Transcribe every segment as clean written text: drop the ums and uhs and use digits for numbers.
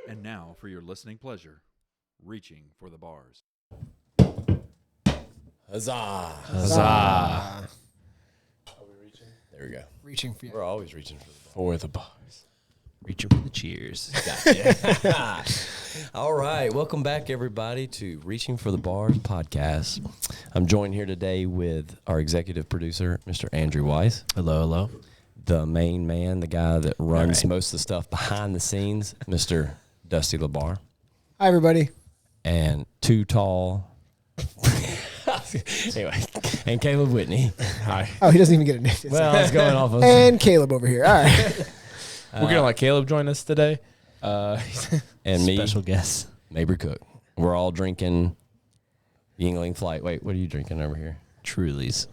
And now, for your listening pleasure, Reaching for the Bars. Huzzah! Huzzah! Are we reaching? There we go. Reaching for you. We're always reaching for the bars. For the bars. Reaching for the cheers. Gotcha. All right. Welcome back, everybody, to Reaching for the Bars podcast. I'm joined here today with our executive producer, Mr. Andrew Weiss. Hello, hello. The main man, the guy that runs most of the stuff behind the scenes, Mr. Dusty LeBar. Hi, everybody. And too tall. Anyway, and Caleb Whitney. Hi. Oh, he doesn't even get a name. Well, I was going off of... And Caleb over here. All right. We're going to let Caleb join us today. And me, Special guest. Mabry Cook. We're all drinking Yingling Flight. Wait, what are you drinking over here? Truly's.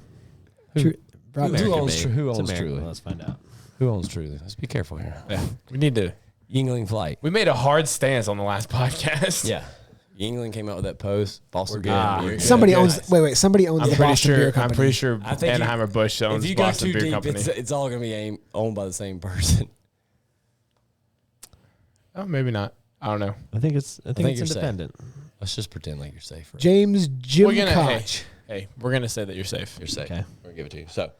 Who owns Truly? Let's find out. Who owns Truly? Let's be careful here. Yeah, we need to. Yingling Flight. We made a hard stance on the last podcast. Yeah. Yingling came out with that post. Boston good. Beer. Somebody good. owns. Wait. Somebody owns the Boston Beer Company. I'm pretty sure I think Anheuser-Busch owns If you go Boston too Beer deep, Company. it's all going to be owned by the same person. Oh, maybe not. I don't know. I think it's you're independent. Let's just pretend like you're safe. Right? James Jim We're gonna, Koch. hey, we're gonna say that you're safe. You're safe. Okay. We're going to give it to you.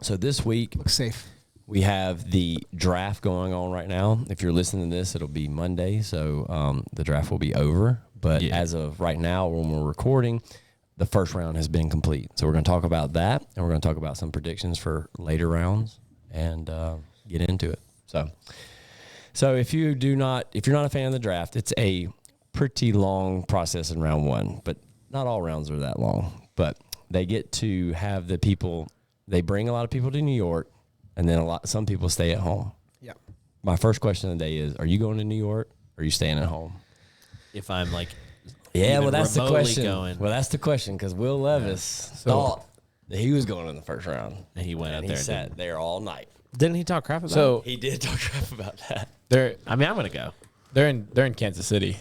So this week, Looks safe. we have the draft going on right now. If you're listening to this, it'll be Monday, so the draft will be over. But as of right now, when we're recording, the first round has been complete. So we're going to talk about that, and we're going to talk about some predictions for later rounds and get into it. So if you're not a fan of the draft, it's a pretty long process in round one, but not all rounds are that long. But they get to have the people. They bring a lot of people to New York, and then some people stay at home. Yep. My first question of the day is, are you going to New York or are you staying at home? If I'm like, Yeah, well, that's the remotely question. going. Well, that's the question because Will Levis thought that he was going in the first round. And he went out there He and sat there all night. didn't he talk crap about So He did talk crap about that. I mean, I'm going to go. they're in Kansas City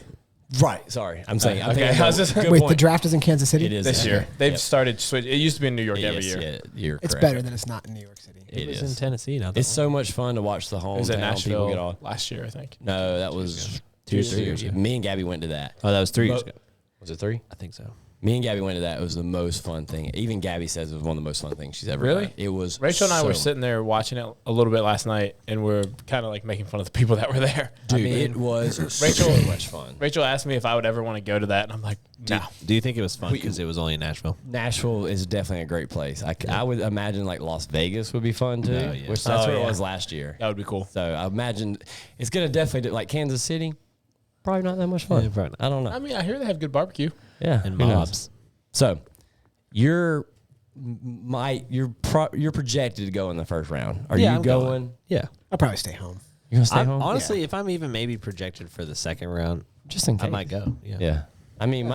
Right. Sorry. I'm saying. okay. I was just good Wait, point. the draft is in Kansas City? It is this year. They've Yep. started switch. It used to be in New York every year. Yeah, you're It's correct. better than it's not in New York City. It was is. in Tennessee. Now It's so much fun to watch the It was in hometown people get Nashville on. last year, I think. No, that was 2 or 3 years ago. Me and Gabby went to that. Oh, that was 3 years ago. Was it 3? I think so. Me and Gabby went to that. It was the most fun thing. Even Gabby says it was one of the most fun things she's ever Really? done. It was. Rachel and I were so- sitting there watching it a little bit last night, and we're kind of like making fun of the people that were there. Dude, it was Rachel- so much fun. Rachel asked me if I would ever want to go to that, and I'm like, no. Do you think it was fun because it was only in Nashville? Nashville is definitely a great place. I would imagine like Las Vegas would be fun too, Oh, yeah. which that's Oh, where it yeah. was last year. That would be cool. So I imagine it's going to definitely do, like Kansas City, probably not that much fun. Yeah, probably not. I don't know. I mean, I hear they have good barbecue. Yeah, And who knows? mobs. So you're projected to go in the first round. Are you I'm going? Yeah. I'll probably stay home. You're gonna stay home? Honestly, if I'm even maybe projected for the second round, Just in case. I might go. Yeah. Yeah. I mean,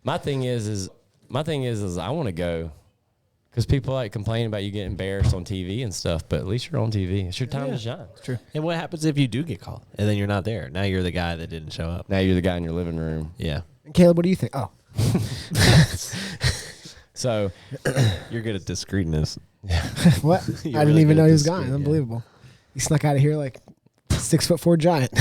my thing is I want to go because people like complain about you getting embarrassed on TV and stuff, but at least you're on TV. It's your time to shine. It's true. And what happens if you do get called and then you're not there? Now you're the guy that didn't show up. Now you're the guy in your living room. Yeah. And Caleb, what do you think? Oh, So You're good at discreetness. what? I didn't really even good know at he was this gone. screen, yeah. Unbelievable. He snuck out of here like 6'4" giant.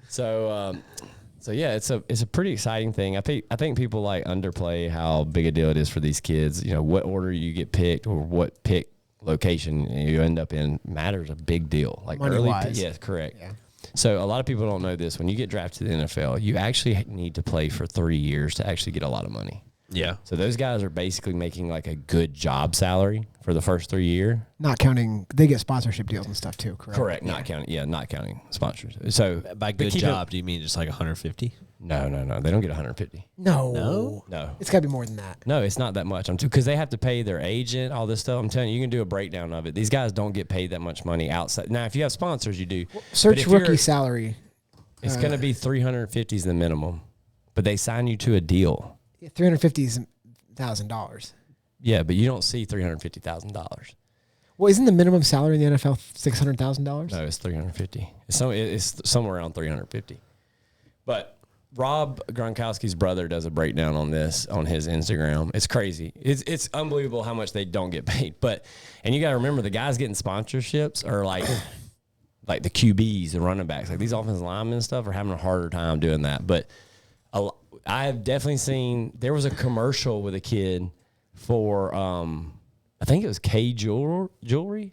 So yeah, it's a pretty exciting thing. I think people like underplay how big a deal it is for these kids. You know, what order you get picked or what pick location you end up in matters a big deal. Like Money-wise. yes, correct. Yeah. So a lot of people don't know this. When you get drafted to the NFL, you actually need to play for 3 years to actually get a lot of money. Yeah. So those guys are basically making like a good job salary for the first 3 years. Not counting, they get sponsorship deals and stuff too, correct? Correct. Not counting sponsors. So By but good keep job, do you mean just like 150? No. They don't get 150. No. No. It's got to be more than that. No, it's not that much. Because they have to pay their agent, all this stuff. I'm telling you, you can do a breakdown of it. These guys don't get paid that much money outside. Now, if you have sponsors, you do. Search rookie salary. It's going to be 350 is the minimum, but they sign you to a deal. Yeah, $350,000. Yeah, but you don't see $350,000. Well, isn't the minimum salary in the NFL $600,000? No, it's 350. It's somewhere around 350. But Rob Gronkowski's brother does a breakdown on this on his Instagram. It's crazy. It's unbelievable how much they don't get paid. And you got to remember the guys getting sponsorships are like the QBs, the running backs, like these offensive linemen and stuff are having a harder time doing that. But I have definitely seen there was a commercial with a kid for I think it was K jewelry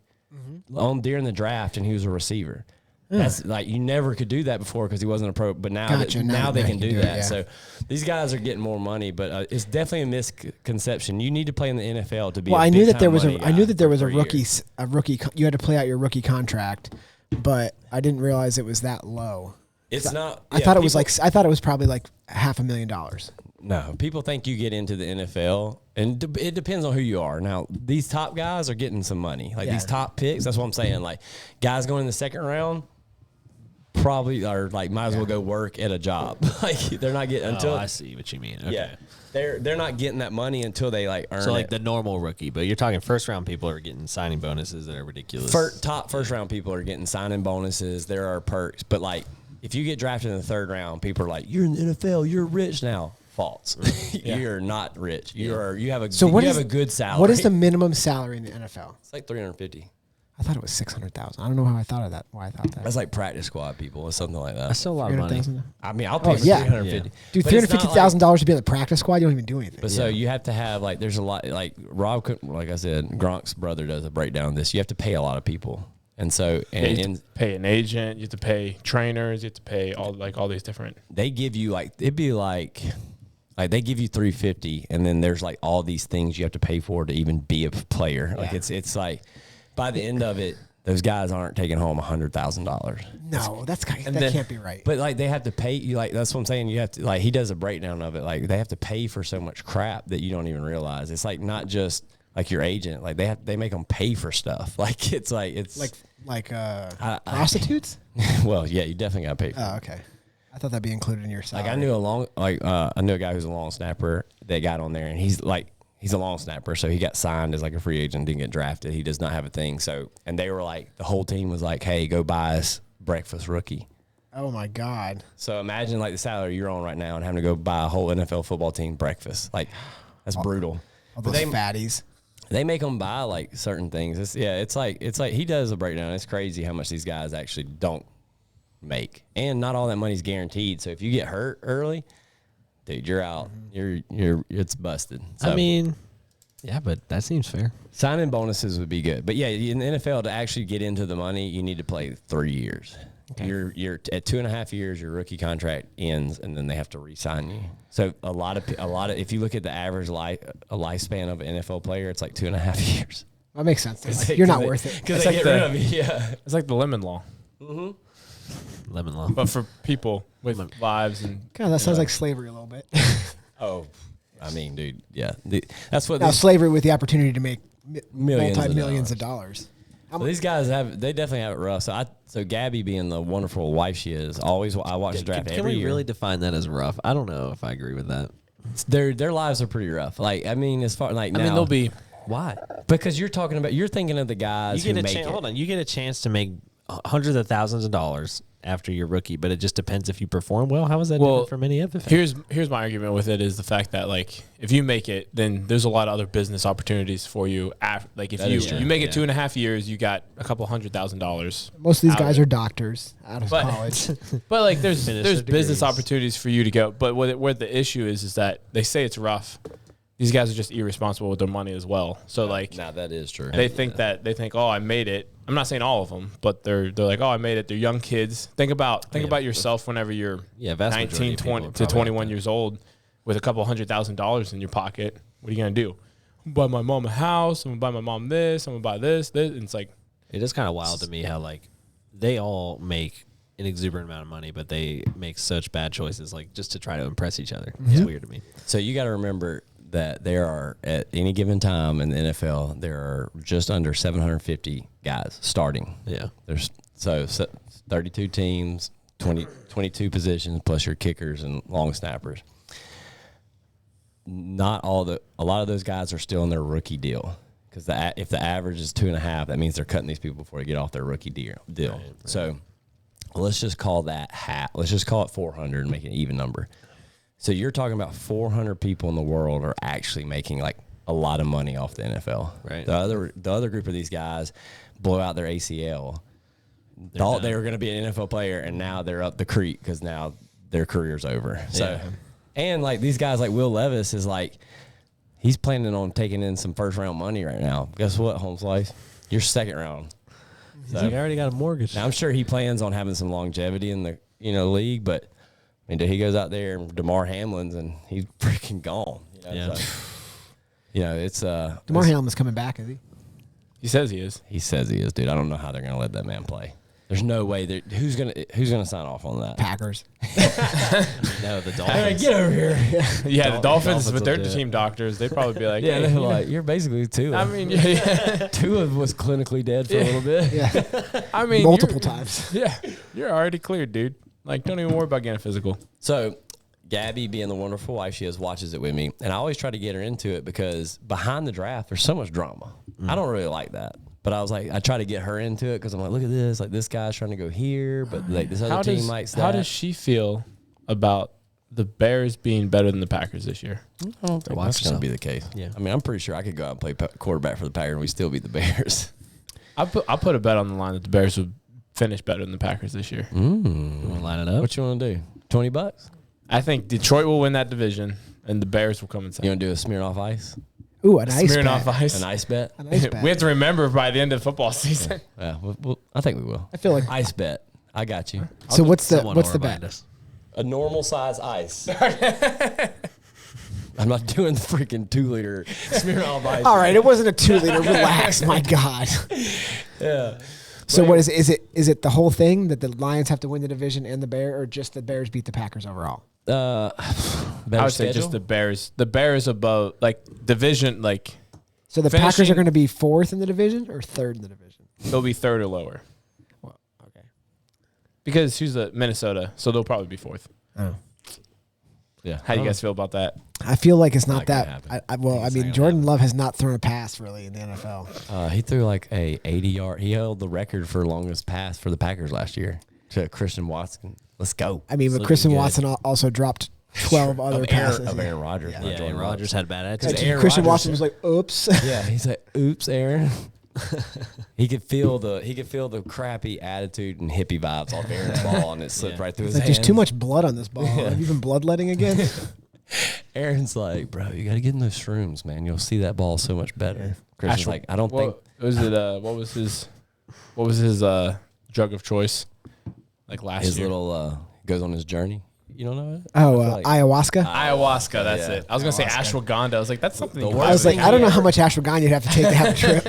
on during the draft, and he was a receiver. That's like you never could do that before because he wasn't a pro. But now, now they can do that. So these guys are getting more money, but it's definitely a misconception. You need to play in the NFL to be. Well, I knew that there was a rookie. You had to play out your rookie contract, but I didn't realize it was that low. It's not. I thought it was probably like $500,000. No, people think you get into the NFL, and it depends on who you are. Now, these top guys are getting some money. Like these top picks, that's what I'm saying. Like guys going in the second round probably are like might as well go work at a job. Like they're not getting until I see what you mean. Okay. Yeah. They're not getting that money until they like earn So like it. the normal rookie, but you're talking first round people are getting signing bonuses that are ridiculous. First round people are getting signing bonuses. There are perks, but like if you get drafted in the third round, people are like, "You're in the NFL. You're rich now." False. You're not rich. You have a good salary. What is the minimum salary in the NFL? It's like 350. I thought it was 600,000. I don't know how I thought of that. Why I thought that. That's like practice squad people or something like that. That's still a lot of money. I mean, I'll pay for 350. Dude, $350,000 to be on the practice squad, you don't even do anything. But so you have to have like there's a lot like Rob, like I said, Gronk's brother does a breakdown of this. You have to pay a lot of people. And so you have to pay an agent, you have to pay trainers, you have to pay all these different. They give you like it'd be like they give you 350, and then there's like all these things you have to pay for to even be a player. Like it's like by the end of it, those guys aren't taking home $100,000. No, that can't be right. But like they have to pay you. Like that's what I'm saying. You have to like he does a breakdown of it. Like they have to pay for so much crap that you don't even realize. It's like not just like your agent. Like they make them pay for stuff. Like it's prostitutes. Well, yeah, you definitely got to pay for. Oh, okay. I thought that'd be included in your salary. Like I knew a guy who's a long snapper that got on there, and he's a long snapper, so he got signed as like a free agent, didn't get drafted. He does not have a thing. So, and they were like, the whole team was like, "Hey, go buy us breakfast rookie." Oh my God! So imagine like the salary you're on right now and having to go buy a whole NFL football team breakfast. Like that's brutal. All those fatties. They make them buy like certain things. It's like he does a breakdown. It's crazy how much these guys actually don't make, and not all that money's guaranteed. So if you get hurt early, dude, you're out. It's busted. So, I mean, yeah, but that seems fair. Signing bonuses would be good, but yeah, in the NFL to actually get into the money, you need to play 3 years. Okay. You're at 2.5 years, your rookie contract ends, and then they have to re-sign you. So a lot of if you look at the average lifespan of an NFL player, it's like 2.5 years. That makes sense. You're not worth it because they get rid of you. Yeah, it's like the lemon law. Mm-hmm. Lemon law, but for people with lives and God, that sounds like slavery a little bit. Oh, I mean, dude, yeah, that's what. Now slavery with the opportunity to make millions of dollars. So these guys they definitely have it rough. So Gabby, being the wonderful wife she is, I watch the draft every year. Can we really define that as rough? I don't know if I agree with that. Their lives are pretty rough. Like I mean, as far like now, they'll be why? Because you're thinking of the guys who make it. Hold on, you get a chance to make hundreds of thousands of dollars after your rookie, but it just depends if you perform well. How is that different from any other thing? Here's my argument with it is the fact that like if you make it, then there's a lot of other business opportunities for you. Like if you make it 2.5 years, you got a couple $100,000. Most of these guys are doctors out of college. But like there's business opportunities for you to go. But where the issue is that they say it's rough. These guys are just irresponsible with their money as well. So like, now that is true. They think oh, I made it. I'm not saying all of them, but they're like, oh, I made it. They're young kids. Think about yourself whenever you're 19, 20 to 21 years old with a couple $100,000 in your pocket. What are you gonna do? I'm gonna buy my mom a house. I'm gonna buy my mom this. I'm gonna buy this. And it's like, it is kind of wild to me how like they all make an exuberant amount of money, but they make such bad choices, like just to try to impress each other. It's weird to me. So you got to remember that there are, at any given time in the NFL, there are just under 750 guys starting. Yeah. There's 32 teams, 22 positions plus your kickers and long snappers. A lot of those guys are still in their rookie deal, because if the average is 2.5, that means they're cutting these people before they get off their rookie deal. Right. So let's just call that half. Let's just call it 400 and make an even number. So you're talking about 400 people in the world are actually making like a lot of money off the NFL. Right. The other group of these guys blow out their ACL. Thought they were going to be an NFL player, and now they're up the creek because now their career's over. So, and like these guys, like Will Levis, is like, he's planning on taking in some first round money right now. Guess what, Home Slice? You're second round. So, I already got a mortgage. Now I'm sure he plans on having some longevity in the league, but I mean, he goes out there and DeMar Hamlin's and he's freaking gone. It's DeMar Hamlin's coming back, is he? He says he is. He says he is, dude. I don't know how they're gonna let that man play. There's no way. Who's gonna sign off on that? Packers. No, the Dolphins. Hey, get over here. Yeah, the Dolphins with their team doctors, they'd probably be like, yeah, they're like, you're basically Tua. I mean, Tua was clinically dead for a little bit. Yeah. I mean, multiple times. Yeah, you're already cleared, dude. Like, don't even worry about getting physical. So, Gabby, being the wonderful wife she is, watches it with me, and I always try to get her into it because behind the draft, there's so much drama. I don't really like that, but I was like, I try to get her into it because I'm like, look at this, like this guy's trying to go here, but like this other team likes that. How does she feel about the Bears being better than the Packers this year? I don't think that's going to be the case. Yeah. I mean, I'm pretty sure I could go out and play quarterback for the Packers and we still beat the Bears. I put a bet on the line that the Bears would finish better than the Packers this year. You want to line it up? What you want to do? $20? I think Detroit will win that division, and the Bears will come in second. You want to do a Smirnoff Ice? Ooh, an ice Smirnoff bet. Ice. An ice bet? An ice bet. We have to remember by the end of the football season. Yeah, I think we will. I feel like. Ice bet. I got you. So what's the bet? A normal size ice. I'm not doing the freaking 2-liter Smirnoff Ice. All right, it wasn't a 2-liter. Relax, my God. Yeah. So what is it the whole thing that the Lions have to win the division and the Bears, or just the Bears beat the Packers overall? Better I would say schedule? just the Bears. The Bears above, like, division, like. So the Packers are going to be 4th in the division or 3rd in the division? They'll be 3rd or lower. Well, okay. Because who's the Minnesota, so they'll probably be 4th. Oh. Yeah. How do you guys feel about that? I feel like it's not Not gonna that. happen. Jordan Love has not thrown a pass really in the NFL. He threw like a 80-yard. He held the record for longest pass for the Packers last year to Christian Watson. Let's go. I mean, It's but Christian looking Watson also dropped 12 other passes. of Aaron Rodgers. Yeah, not Jordan Aaron Love. Rodgers had bad And attitude. Christian Watson was like, "Oops." Yeah, he's like, "Oops, Aaron." He could feel the crappy attitude and hippie vibes off Aaron's ball, and it slipped right through his Like, hands. there's too much blood on this ball. Have you been bloodletting again? Aaron's like, "Bro, you got to get in those shrooms, man. You'll see that ball so much better." Christian's like, "I don't think." What was his drug of choice? Like last His year. little goes on his journey. You don't know it? Ayahuasca. Ayahuasca, that's Yeah. it. I was gonna say ashwagandha. I was like, that's something. The you worst I was like, thing I don't know he how much ashwagandha you'd have to take to have a trip.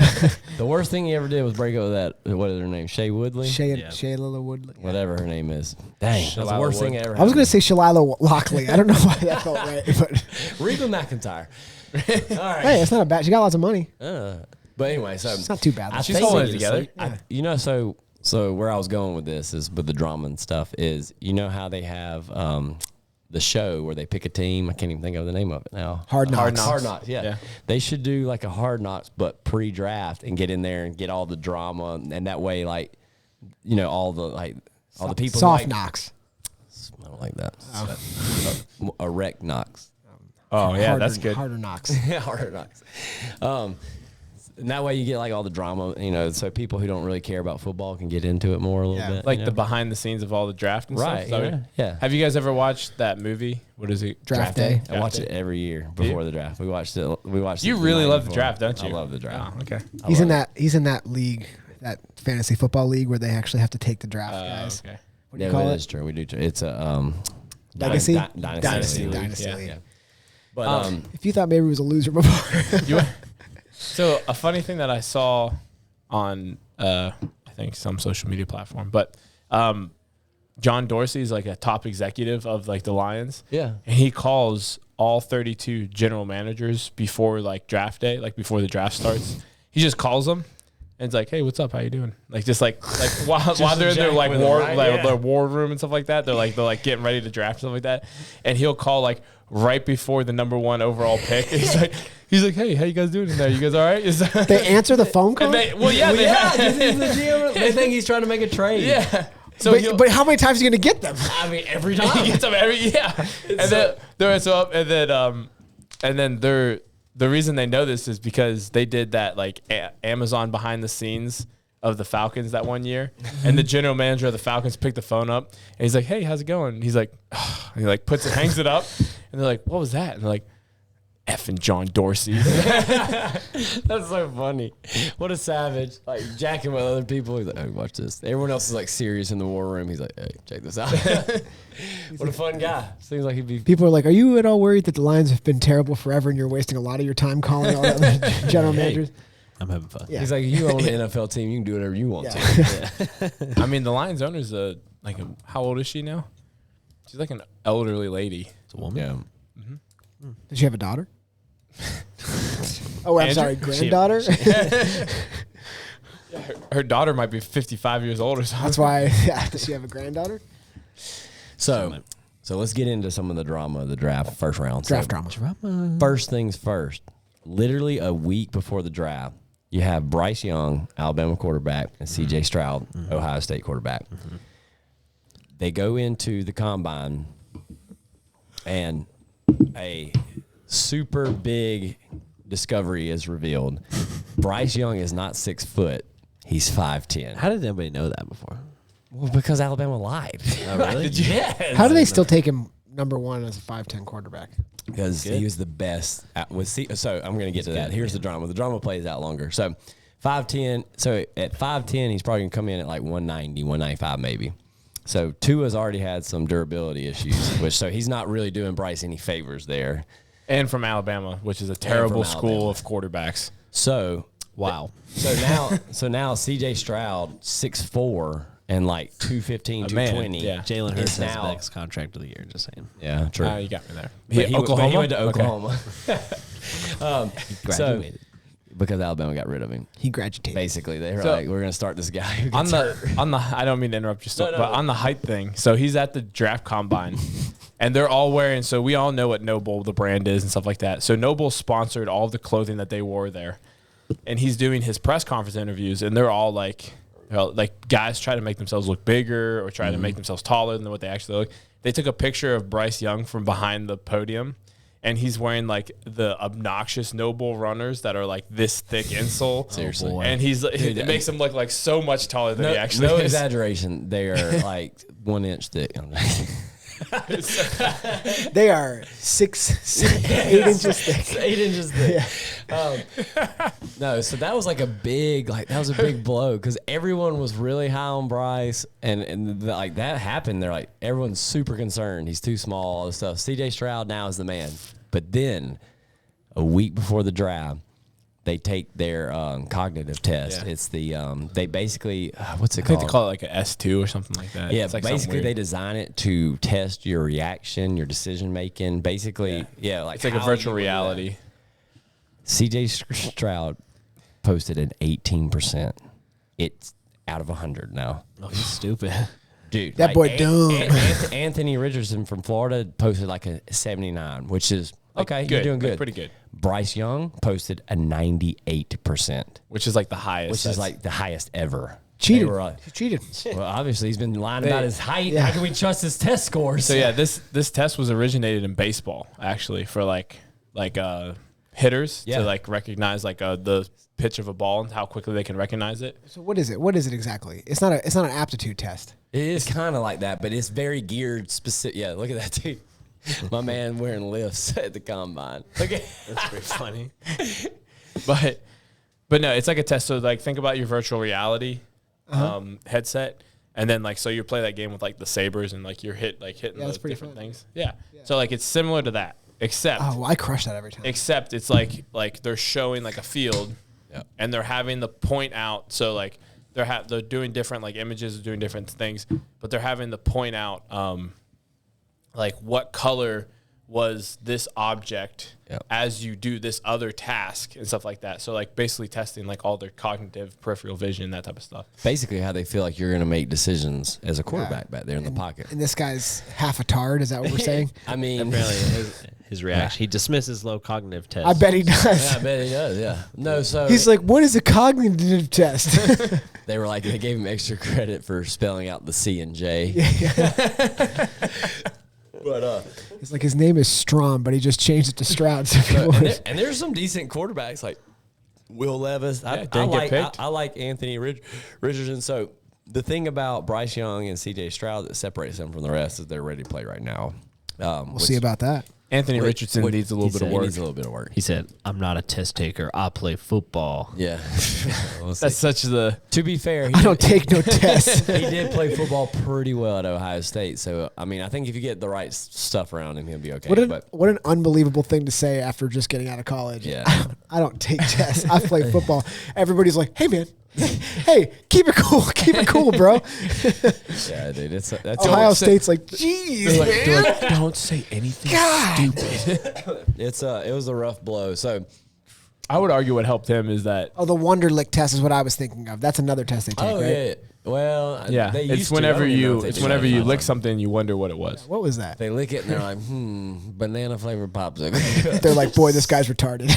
The worst thing he ever did was break up with that. What is her name? Shay Woodley. Shayla Woodley. Whatever her name is. Dang, that's the Shalala worst thing Wood. ever. I was going to say Shalila Lockley. I don't know why that felt right, but Reba McEntire. All right. hey, it's not a bad. She got lots of money. But anyway, so It's not too bad. She's think holding it it's together. like- so where I was going with this is with the drama and stuff is, you know how they have the show where they pick a team. I can't even think of the name of it now. Hard Knocks. Hard Knocks. Yeah. Yeah. They should do like a Hard Knocks, but pre-draft and get in there and get all the drama, and that way, like, you know, all the people. Soft like, knocks. I don't like that. A wreck knocks. Oh yeah, Harder, that's good. Harder knocks. Yeah, Hard Knocks. And that way you get like all the drama, you know, so people who don't really care about football can get into it more a little bit. Like you the know? behind the scenes of all the draft and Right, stuff. Is that yeah. what- Have you guys ever watched that movie? What is it? Draft Day. I watch it every year before the draft. We watched it. You it really night love the before. draft, don't you? I love the draft. Oh, okay. He's in that league, that fantasy football league where they actually have to take the draft guys. Okay. What do you Yeah, call that it? is true. We do. It's a Legacy? Dynasty League. Dynasty Yeah, League. yeah. But If you thought Mabry was a loser before, So a funny thing that I saw on I think some social media platform, but John Dorsey is like a top executive of like the Lions. Yeah. And he calls all 32 general managers before like draft day, like before the draft starts. He just calls them and it's like, hey, what's up? How you doing? Like just like while they're in their like their war room and stuff like that, they're like getting ready to draft and stuff like that. And he'll call like right before the number 1 overall pick. He's like, hey, how you guys doing in there? You guys all right? They answer the phone call? He's the GM. They think he's trying to make a trade. Yeah. So but how many times are you going to get them? I mean, every time. He gets them and then the reason they know this is because they did that like Amazon behind the scenes of the Falcons that one year, and the general manager of the Falcons picked the phone up and he's like, hey, how's it going? And he's like, oh. And he like hangs it up, and they're like, what was that? And they're like, effing John Dorsey. That's so funny. What a savage. Like jacking with other people. He's like, oh, watch this. Everyone else is like serious in the war room. He's like, hey, check this out. What a fun guy. Seems like he'd be. People are like, are you at all worried that the Lions have been terrible forever and you're wasting a lot of your time calling all the other general managers? I'm having fun. Yeah. He's like, you own an NFL team. You can do whatever you want to. Yeah. I mean, the Lions owner's how old is she now? She's like an elderly lady. It's a woman. Yeah. Mm-hmm. Does she have a daughter? Oh, I'm sorry, granddaughter? Her daughter might be 55 years old or something. That's why, does she have a granddaughter? So let's get into some of the drama of the draft first round. Draft drama. First things first. Literally a week before the draft, you have Bryce Young, Alabama quarterback, and C.J. Stroud, Ohio State quarterback. Mm-hmm. They go into the combine, and a super big discovery is revealed. Bryce Young is not 6 foot. He's 5'10". How did anybody know that before? Well, because Alabama lied. Oh, really? Yes. How do they still take him number 1 as a 5'10" quarterback? Because he was the best so I'm going to get to that. Here's the drama. The drama plays out longer. So 5'10". So at 5'10", he's probably going to come in at like 190, 195 maybe. So Tua's already had some durability issues, so he's not really doing Bryce any favors there. And from Alabama, which is a terrible school of quarterbacks. So wow. So now C.J. Stroud 6'4" and like 215, 220. Yeah. Jalen Hurts has the next contract of the year. Just saying. Yeah, true. You got me there. He went to Oklahoma. He graduated. Because Alabama got rid of him. He graduated. Basically, they were like, we're going to start this guy. On the I don't mean to interrupt you, but on the height thing. So he's at the draft combine, and they're all wearing. So we all know what Noble, the brand is, and stuff like that. So Noble sponsored all of the clothing that they wore there, and he's doing his press conference interviews, and they're all like guys try to make themselves look bigger or try to make themselves taller than what they actually look. They took a picture of Bryce Young from behind the podium, and he's wearing like the obnoxious Noble runners that are like this thick insole. Seriously. Oh, and it makes him look like so much taller than he actually no is. exaggeration. They are like 1 inch thick. They are 8 inches thick. 8 inches thick. Yeah. No, so that was like a big blow because everyone was really high on Bryce, and like that happened. They're like everyone's super concerned. He's too small, all this stuff. C.J. Stroud now is the man. But then a week before the draft, they take their cognitive test. Yeah. It's the they basically what's it called? I think they call it like an S2 or something like that. Yeah, it's like basically they design it to test your reaction, your decision making. Basically, like it's like a virtual reality. C.J. Stroud posted an 18%. It's out of 100 now. Oh, he's stupid. Dude, that boy dumb. Anthony Richardson from Florida posted like a 79, which is okay. You're doing good. Like pretty good. Bryce Young posted a 98%, which is like the highest. Which is like the highest ever. Cheated. He cheated. Well, obviously he's been lying about his height. Yeah. How can we trust his test scores? So yeah, this test was originated in baseball actually for like hitters to like recognize like the pitch of a ball and how quickly they can recognize it. So what is it? What is it exactly? It's not an aptitude test. It is kind of like that, but it's very geared specific. Yeah, look at that dude. My man wearing lifts at the combine. Okay. That's pretty funny. But no, it's like a test. So like think about your virtual reality headset, and then like so you play that game with like the sabers and like you're hitting those different things. Yeah. So like it's similar to that, except I crush that every time. Except it's like they're showing like a field, and they're having the point out. So like they're doing different like images, doing different things, but they're having to point out like what color was this object as you do this other task and stuff like that. So like basically testing like all their cognitive, peripheral vision, that type of stuff. Basically how they feel like you're going to make decisions as a quarterback back there in the pocket. And this guy's half a tard. Is that what we're saying? I mean, apparently his reaction. He dismisses low cognitive tests. I bet he does. Yeah, I bet he does. Yeah. No, so he's like, what is a cognitive test? they were like, they gave him extra credit for spelling out the C and J. But it's like his name is Strom, but he just changed it to Stroud. So and there's some decent quarterbacks like Will Levis. I like Anthony Richardson. So the thing about Bryce Young and C.J. Stroud that separates them from the rest is they're ready to play right now. We'll see about that. Anthony Richardson needs a little bit of work. He needs a little bit of work. He said, "I'm not a test taker. I play football." Yeah, that's such the. To be fair, I don't take no tests. He did play football pretty well at Ohio State. So I mean, I think if you get the right stuff around him, he'll be okay. What an unbelievable thing to say after just getting out of college. Yeah, I don't take tests. I play football. Everybody's like, "Hey man, hey, keep it cool, bro." Yeah, dude, that's Ohio State's like, "Jeez, they're like, don't say anything stupid." It was a rough blow. So I would argue what helped him is that the Wonderlic test is what I was thinking of. That's another test they take, right? Yeah. Well, yeah, it's whenever you lick something, you wonder what it was. What was that? They lick it and they're like, banana flavored popsicle. They're like, boy, this guy's retarded.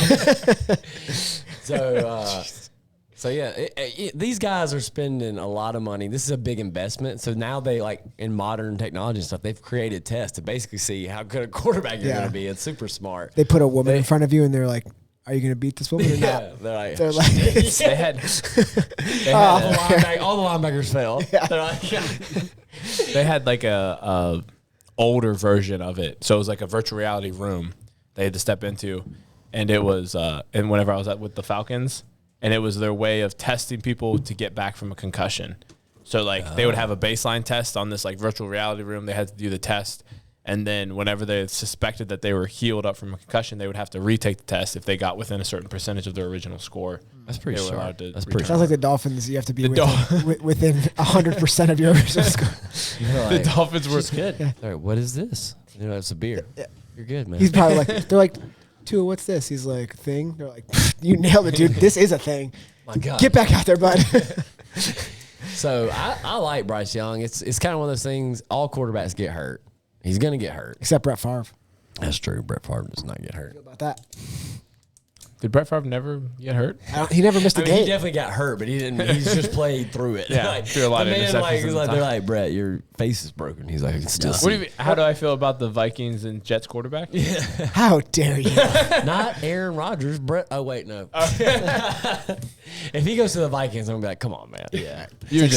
So yeah, these guys are spending a lot of money. This is a big investment. So now they like in modern technology and stuff, they've created tests to basically see how good a quarterback you're going to be. It's super smart. They put a woman in front of you and they're like, "Are you going to beat this woman or not?" They're like they had all the linebackers fell. Yeah. They're like, they had like a older version of it. So it was like a virtual reality room they had to step into, and it was and whenever I was with the Falcons. And it was their way of testing people to get back from a concussion. So, like, they would have a baseline test on this, like, virtual reality room. They had to do the test. And then whenever they suspected that they were healed up from a concussion, they would have to retake the test if they got within a certain percentage of their original score. That's pretty smart. Sounds like the Dolphins. You have to be within 100% of your original score. The Dolphins were good. Yeah. All right, what is this? It's a beer. Yeah. You're good, man. He's probably like, they're like, "Tua, what's this?" He's like, "Thing." They're like, "You nailed it, dude. This is a thing. My God. Get back out there, bud." So I like Bryce Young. It's kind of one of those things. All quarterbacks get hurt. He's going to get hurt. Except Brett Favre. That's true. Brett Favre does not get hurt. What about that? Did Brett Favre never get hurt? He never missed a game. He definitely got hurt, but he didn't. He's just played through it. Yeah, threw a lot of interceptions. They're like, "Brett, your face is broken." He's like, "I can still see." What do you mean, how do I feel about the Vikings and Jets quarterback? Yeah. How dare you? Not Aaron Rodgers. Brett. Oh wait, no. If he goes to the Vikings, I'm gonna be like, "Come on, man." Yeah, you're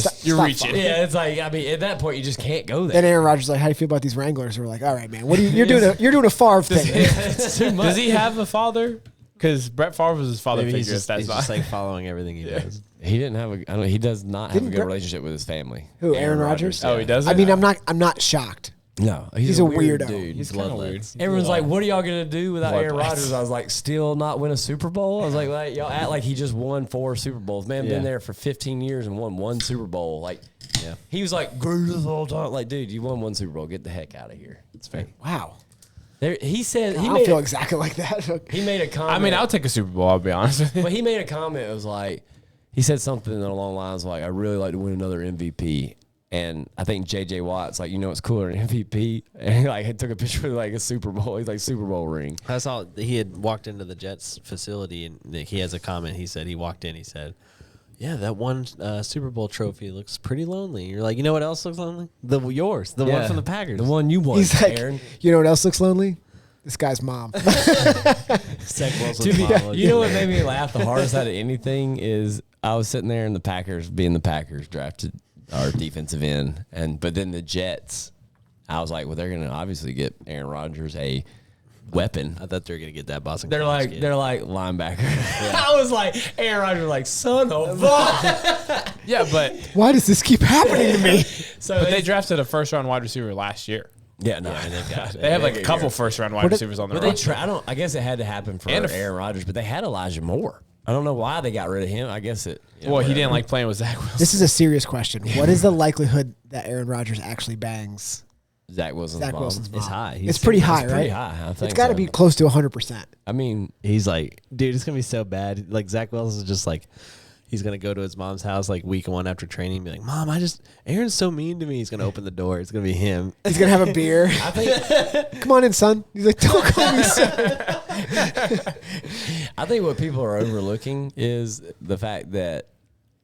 reaching. Yeah, it's like, I mean, at that point, you just can't go there. Then Aaron Rodgers is like, "How do you feel about these Wranglers?" We're like, "All right, man. What are you're doing a Favre thing." It's too much. Does he have a father? Because Brett Favre was his father figure. He's just like following everything he does. He didn't have he does not have a good relationship with his family. Who? Aaron Rodgers? Oh, he doesn't. I mean, I'm not shocked. No, he's a weirdo. Dude. He's kind of weird. Everyone's like, "What are y'all gonna do without Aaron Rodgers?" I was like, "Still not win a Super Bowl." I was like, "Y'all act like he just won 4 Super Bowls." Man, been there for 15 years and won 1 Super Bowl. Like, he was like greatest all time. Like, dude, you won 1 Super Bowl. Get the heck out of here. It's fair. Wow. He said I don't feel exactly like that. He made a comment. I mean, I'll take a Super Bowl. I'll be honest with you. But he made a comment. It was like, he said something along the lines like, "I really like to win another MVP." And I think J.J. Watt's like, "What's cooler than MVP?" And he took a picture of like a Super Bowl. He's like, Super Bowl ring. I saw he had walked into the Jets facility and he has a comment. He said he walked in. He said, "Yeah, that one Super Bowl trophy looks pretty lonely." You're like, "You know what else looks lonely? The one from the Packers, the one you won." He's like, Aaron. "You know what else looks lonely? This guy's mom." You know what made me laugh the hardest out of anything is I was sitting there in the Packers, being the Packers drafted our defensive end, but then the Jets, I was like, well, they're gonna obviously get Aaron Rodgers a weapon. I thought they were gonna get that Boston. They're like linebacker. Yeah. I was like, Aaron Rodgers, like, son of a. Yeah, but why does this keep happening to me? But they drafted a first-round wide receiver last year. Yeah, no, they have like a couple first-round wide receivers on their roster. I guess it had to happen for Aaron Rodgers, but they had Elijah Moore. I don't know why they got rid of him. I guess it. Well, he didn't like playing with Zach Wilson. This is a serious question. What is the likelihood that Aaron Rodgers actually bangs Zach Wilson's mom? Wilson's mom? It's high. It's pretty high, right? Pretty high. I think It's got to be close to 100%. I mean, He's like, dude, it's gonna be so bad. Like Zach Wilson's just like, he's gonna go to his mom's house like week 1 after training and be like, Mom, Aaron's so mean to me. He's gonna open the door. It's gonna be him. He's going to have a beer. I think Come on in, son. He's like, don't call me son. I think what people are overlooking is the fact that,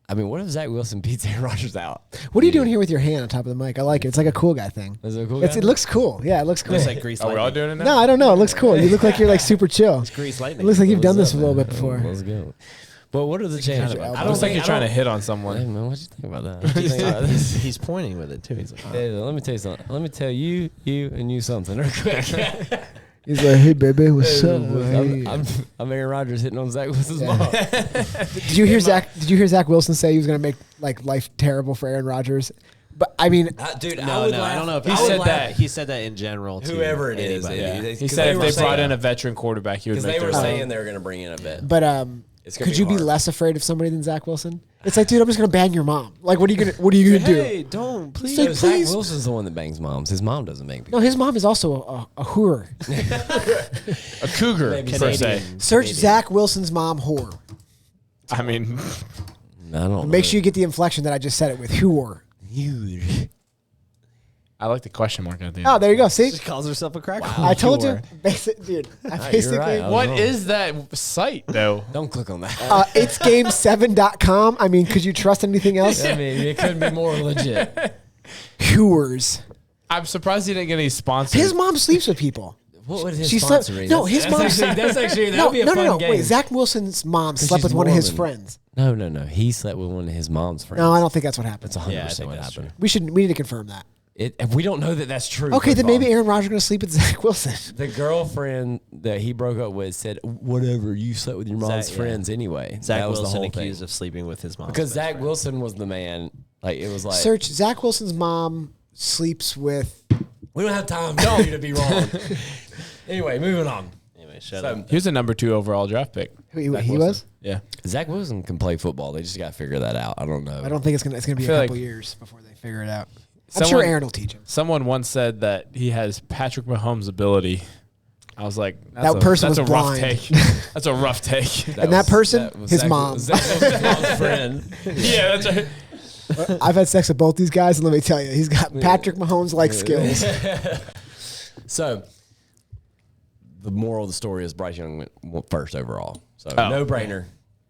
I mean, what if Zach Wilson beats Aaron Rodgers out? What are you doing here with your hand on top of the mic? I like it. It's like a cool guy thing. Is it a cool It guy? looks cool. Yeah, it looks cool. Looks like grease Are we all lightning. doing it now? No, I don't know. It looks cool. You look like you're like super chill. It's grease It lightning. looks like you've done What's this a up, little man? bit before. Let's go. But what are the chances? your I elbow. It don't looks like think you're trying to hit on someone. Hey, man, what you think about that? What you think about this? He's pointing with it too. He's like, Hey, let me tell you something. Let me tell you, and you something real quick. He's like, hey, baby, what's up? Hey. I'm Aaron Rodgers hitting on Zach Wilson's mom. Did you hear Zach Wilson say he was going to make like life terrible for Aaron Rodgers? But I mean, Dude, no, I don't know if He said that. He said that in general to Whoever it is, anybody. He said if they brought in a veteran quarterback, he would because make they were their saying life. they were going to bring in a vet. but It's gonna could you be hard. less afraid of somebody than Zach Wilson? It's like, dude, I'm just going to bang your mom. Like, what are you gonna do? Hey, don't please. Say, So Zach please. Wilson's the one that bangs moms. His mom doesn't bang people. No, his mom is also a whore. A cougar, Maybe per se. Canadian. Search Canadian. Zach Wilson's mom whore. I mean, I don't Make sure you get the inflection that I just said it with whore. I like the question mark at the end. Oh, there you go. See, She calls herself a crack. I told you, Whore. dude. I you're basically. right. I What don't know. is that site, though? Don't click on that. It's game7.com. I mean, could you trust anything else? I mean, it couldn't be more legit. Whores. I'm surprised he didn't get any sponsors. His mom sleeps with people. What would his She slept. sponsor be? No, his mom. That's actually that No, would be a no, fun no, no. game. Wait, Zach Wilson's mom slept she's with one of his Mormon. friends. No. He slept with one of his mom's friends. No, I don't think that's what happened. That's 100% Yeah, I think what that's happened. We need to confirm that. If we don't know that that's true. Okay, then first of all. maybe Aaron Rodgers is going to sleep with Zach Wilson. The girlfriend that he broke up with said, "Whatever, you slept with your mom's Zach- friends anyway." Zach that was Wilson the whole accused thing. of sleeping with his mom. Because Zach Wilson was the man. Like it was like Search Zach Wilson's mom sleeps with. we don't have time for you to be wrong. Anyway, moving on. Anyway, shut So, up. He was a number 2 overall draft pick. Who he Wilson. was? Yeah. Zach Wilson can play football. They just got to figure that out. I don't know. I don't think it's gonna be a feel couple like- years before they figure it out. I'm Someone- sure Aaron will teach him. Someone once said that he has Patrick Mahomes' ability. I was like, That person that's was a rough blind. take. That's a rough take. And that person, was his Zach- mom. Zach Wilson's mom's friend. Yeah, that's right. I've had sex with both these guys, and let me tell you, he's got Patrick Mahomes like skills. So, the moral of the story is Bryce Young went first overall. So, Oh. no brainer.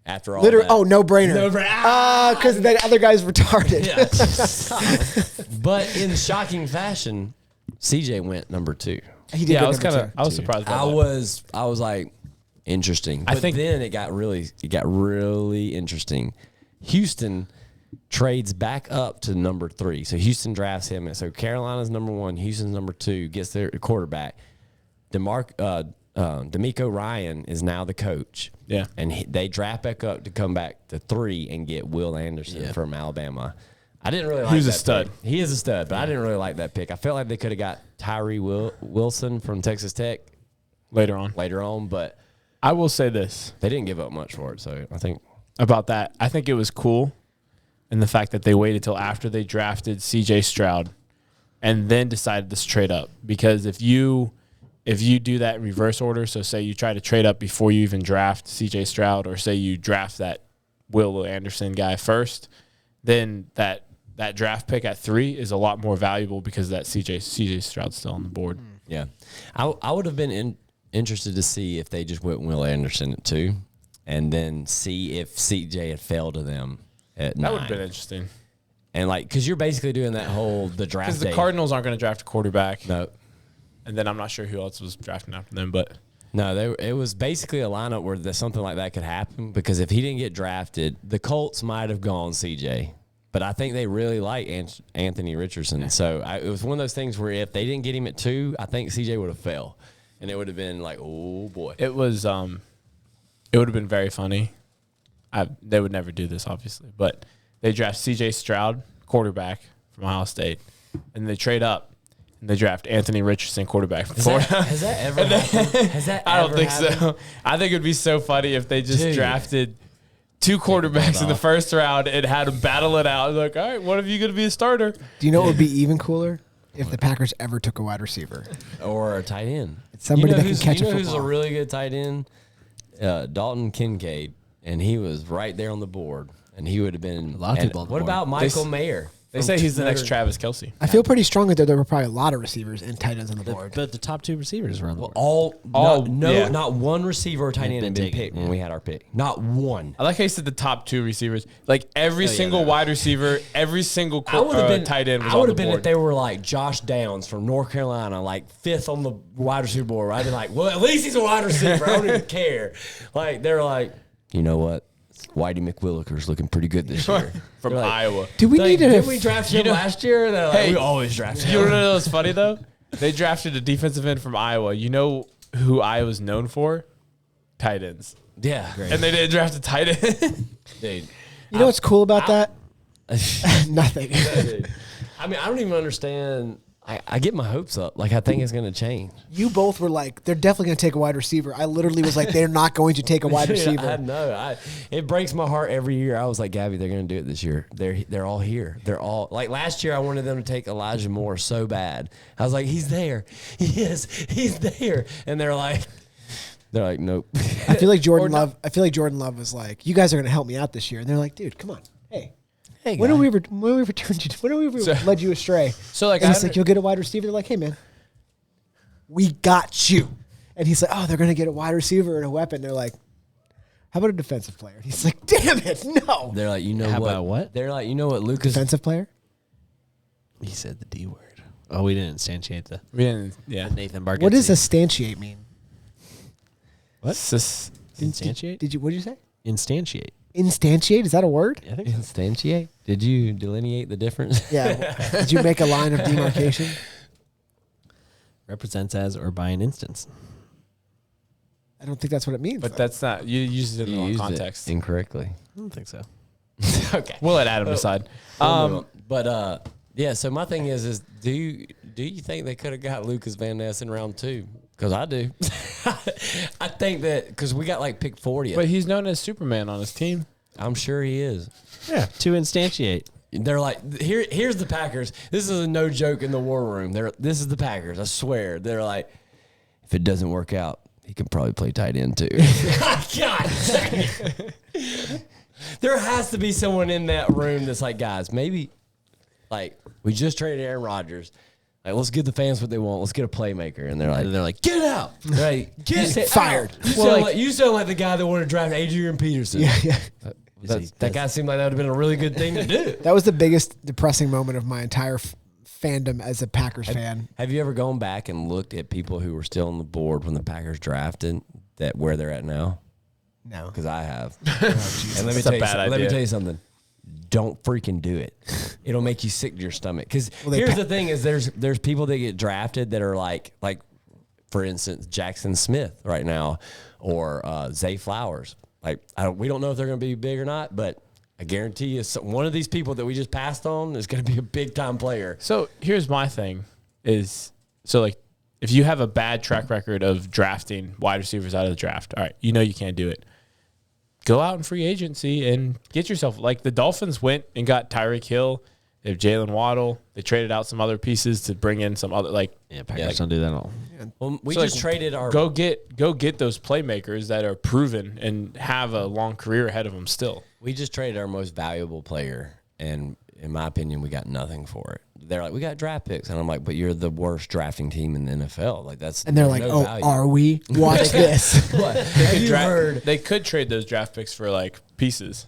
After all, Literally, that. oh, no brainer. No brainer. Because the other guy's retarded. But in shocking fashion, CJ went number 2. He did. Yeah, go I was number kind of, two. I was surprised by I that. was like interesting. I But think- then it got really interesting. Houston trades back up to number 3. So Houston drafts him. And so Carolina's number 1, Houston's number 2, gets their quarterback. D'Amico Ryan is now the coach. Yeah. And they draft back up to come back to 3 and get Will Anderson from Alabama. I didn't really like He was a that stud. pick. He is a stud, but I didn't really like that pick. I felt like they could have got Tyree Wilson from Texas Tech Later on. later on, but I will say this they didn't give up much for it. So I think about that. I think it was cool in the fact that they waited till after they drafted CJ Stroud and then decided to trade up. Because if you do that in reverse order, so say you try to trade up before you even draft CJ Stroud, or say you draft that Will Anderson guy first, then that draft pick at 3 is a lot more valuable because that CJ Stroud's still on the board. yeah, I would have been interested to see if they just went Will Anderson at 2, and then see if CJ had failed to them at 9. That would have been interesting. And like, because you're basically doing that whole the draft. Because the day. Cardinals aren't going to draft a quarterback. No, And then I'm not sure who else was drafting after them, but it was basically a lineup where something like that could happen. Because if he didn't get drafted, the Colts might have gone CJ. But I think they really like Anthony Richardson. So it was one of those things where if they didn't get him at 2, I think CJ would have fell. And it would have been like, oh, boy. it was it would have been very funny. They would never do this, obviously, but they draft CJ Stroud, quarterback from Ohio State, and they trade up, and they draft Anthony Richardson, quarterback from Has Florida. that ever happened? Has that I don't ever think happened? so. I think it would be so funny if they just drafted 2 quarterbacks in the first round and had them battle it out. Like, all right, one of you going to be a starter? Do you know what would be even cooler? If the Packers ever took a wide receiver. Or a tight end. It's somebody that can catch a football. Who's a football. really good tight end? Dalton Kincaid. And he was right there on the board. And he would have been. A lot of people on the What board. about Michael Mayer? They say he's the next Travis Kelce. I feel pretty strong that there were probably a lot of receivers and tight ends on the board. But the top 2 receivers were on the board. Not one receiver or tight end had been picked when we had our pick. Not one. I like how you said the top 2 receivers. Like every single wide receiver, every single tight end was on the board. If they were like Josh Downs from North Carolina, like 5th on the wide receiver board. I'd be like, well, at least he's a wide receiver. I don't even care. Like they're like, you know what? Whitey McWilliker's looking pretty good this year. From Iowa. Do we need Did we draft him last year? They're like, Hey, we always draft him. You want to know what's funny though? They drafted a defensive end from Iowa. You know who Iowa's known for? Tight ends. Yeah. Great. And they didn't draft a tight end. Dude. You know what's cool about that? Nothing. I mean, I don't even understand. I get my hopes up. Like, I think it's going to change. You both were like, they're definitely going to take a wide receiver. I literally was like, they're not going to take a wide receiver. I know. It breaks my heart every year. I was like, Gabby, they're going to do it this year. They're all here. They're all like last year. I wanted them to take Elijah Moore so bad. I was like, he's there. He is. He's there. And they're like, nope. I feel like Jordan Love was like, you guys are going to help me out this year. And they're like, dude, come on. Hey, when have we ever led you astray? So like, and he's like, you'll get a wide receiver. They're like, hey man, we got you. And he's like, oh, they're gonna get a wide receiver and a weapon. They're like, how about a defensive player? And he's like, damn it, no. They're like, How about what? They're like, you know what, Lucas? Defensive player? He said the D word. Oh, we didn't instantiate the Nathan Bargatze. What does instantiate mean? What? Instantiate? What did you say? Instantiate. Instantiate? Is that a word? I think so. Instantiate? Did you delineate the difference? Yeah. Did you make a line of demarcation? Represents as or by an instance. I don't think that's what it means. But that's not. You used it in the wrong context. Incorrectly. I don't think so. Okay. We'll let Adam decide. Yeah. So my thing is do you think they could have got Lucas Van Ness in round 2? Because I do. I think that because we got like pick 40. But he's known as Superman on his team. I'm sure he is. Yeah. To instantiate. They're like, here's the Packers. This is a no joke in the war room. This is the Packers. I swear. They're like, if it doesn't work out, he can probably play tight end too. God dang it. There has to be someone in that room that's like, guys, maybe like we just traded Aaron Rodgers. Like, let's give the fans what they want. Let's get a playmaker. And they're like, get out. Right. Get fired. You sound like the guy that wanted to draft Adrian Peterson. Yeah. That guy seemed like that would have been a really good thing to do. That was the biggest depressing moment of my entire fandom as a Packers fan. Have you ever gone back and looked at people who were still on the board when the Packers drafted where they're at now? No. Because I have. And let me tell you something. Don't freaking do it. It'll make you sick to your stomach. Because here's the thing: is there's people that get drafted that are like for instance Jackson Smith right now, or Zay Flowers. Like we don't know if they're going to be big or not, but I guarantee you, one of these people that we just passed on is going to be a big time player. So here's my thing: if you have a bad track record of drafting wide receivers out of the draft, all right, you know you can't do it. Go out in free agency and get yourself, like the Dolphins went and got Tyreek Hill. They have Jalen Waddle. They traded out some other pieces to bring in some other Packers don't do that at all. Well, we just traded our go get those playmakers that are proven and have a long career ahead of them still. We just traded our most valuable player, and in my opinion, we got nothing for it. They're like, we got draft picks, and I'm like, but you're the worst drafting team in the NFL. Like that's and they're like, no value. Are we? Watch this. What? They could trade those draft picks for like pieces,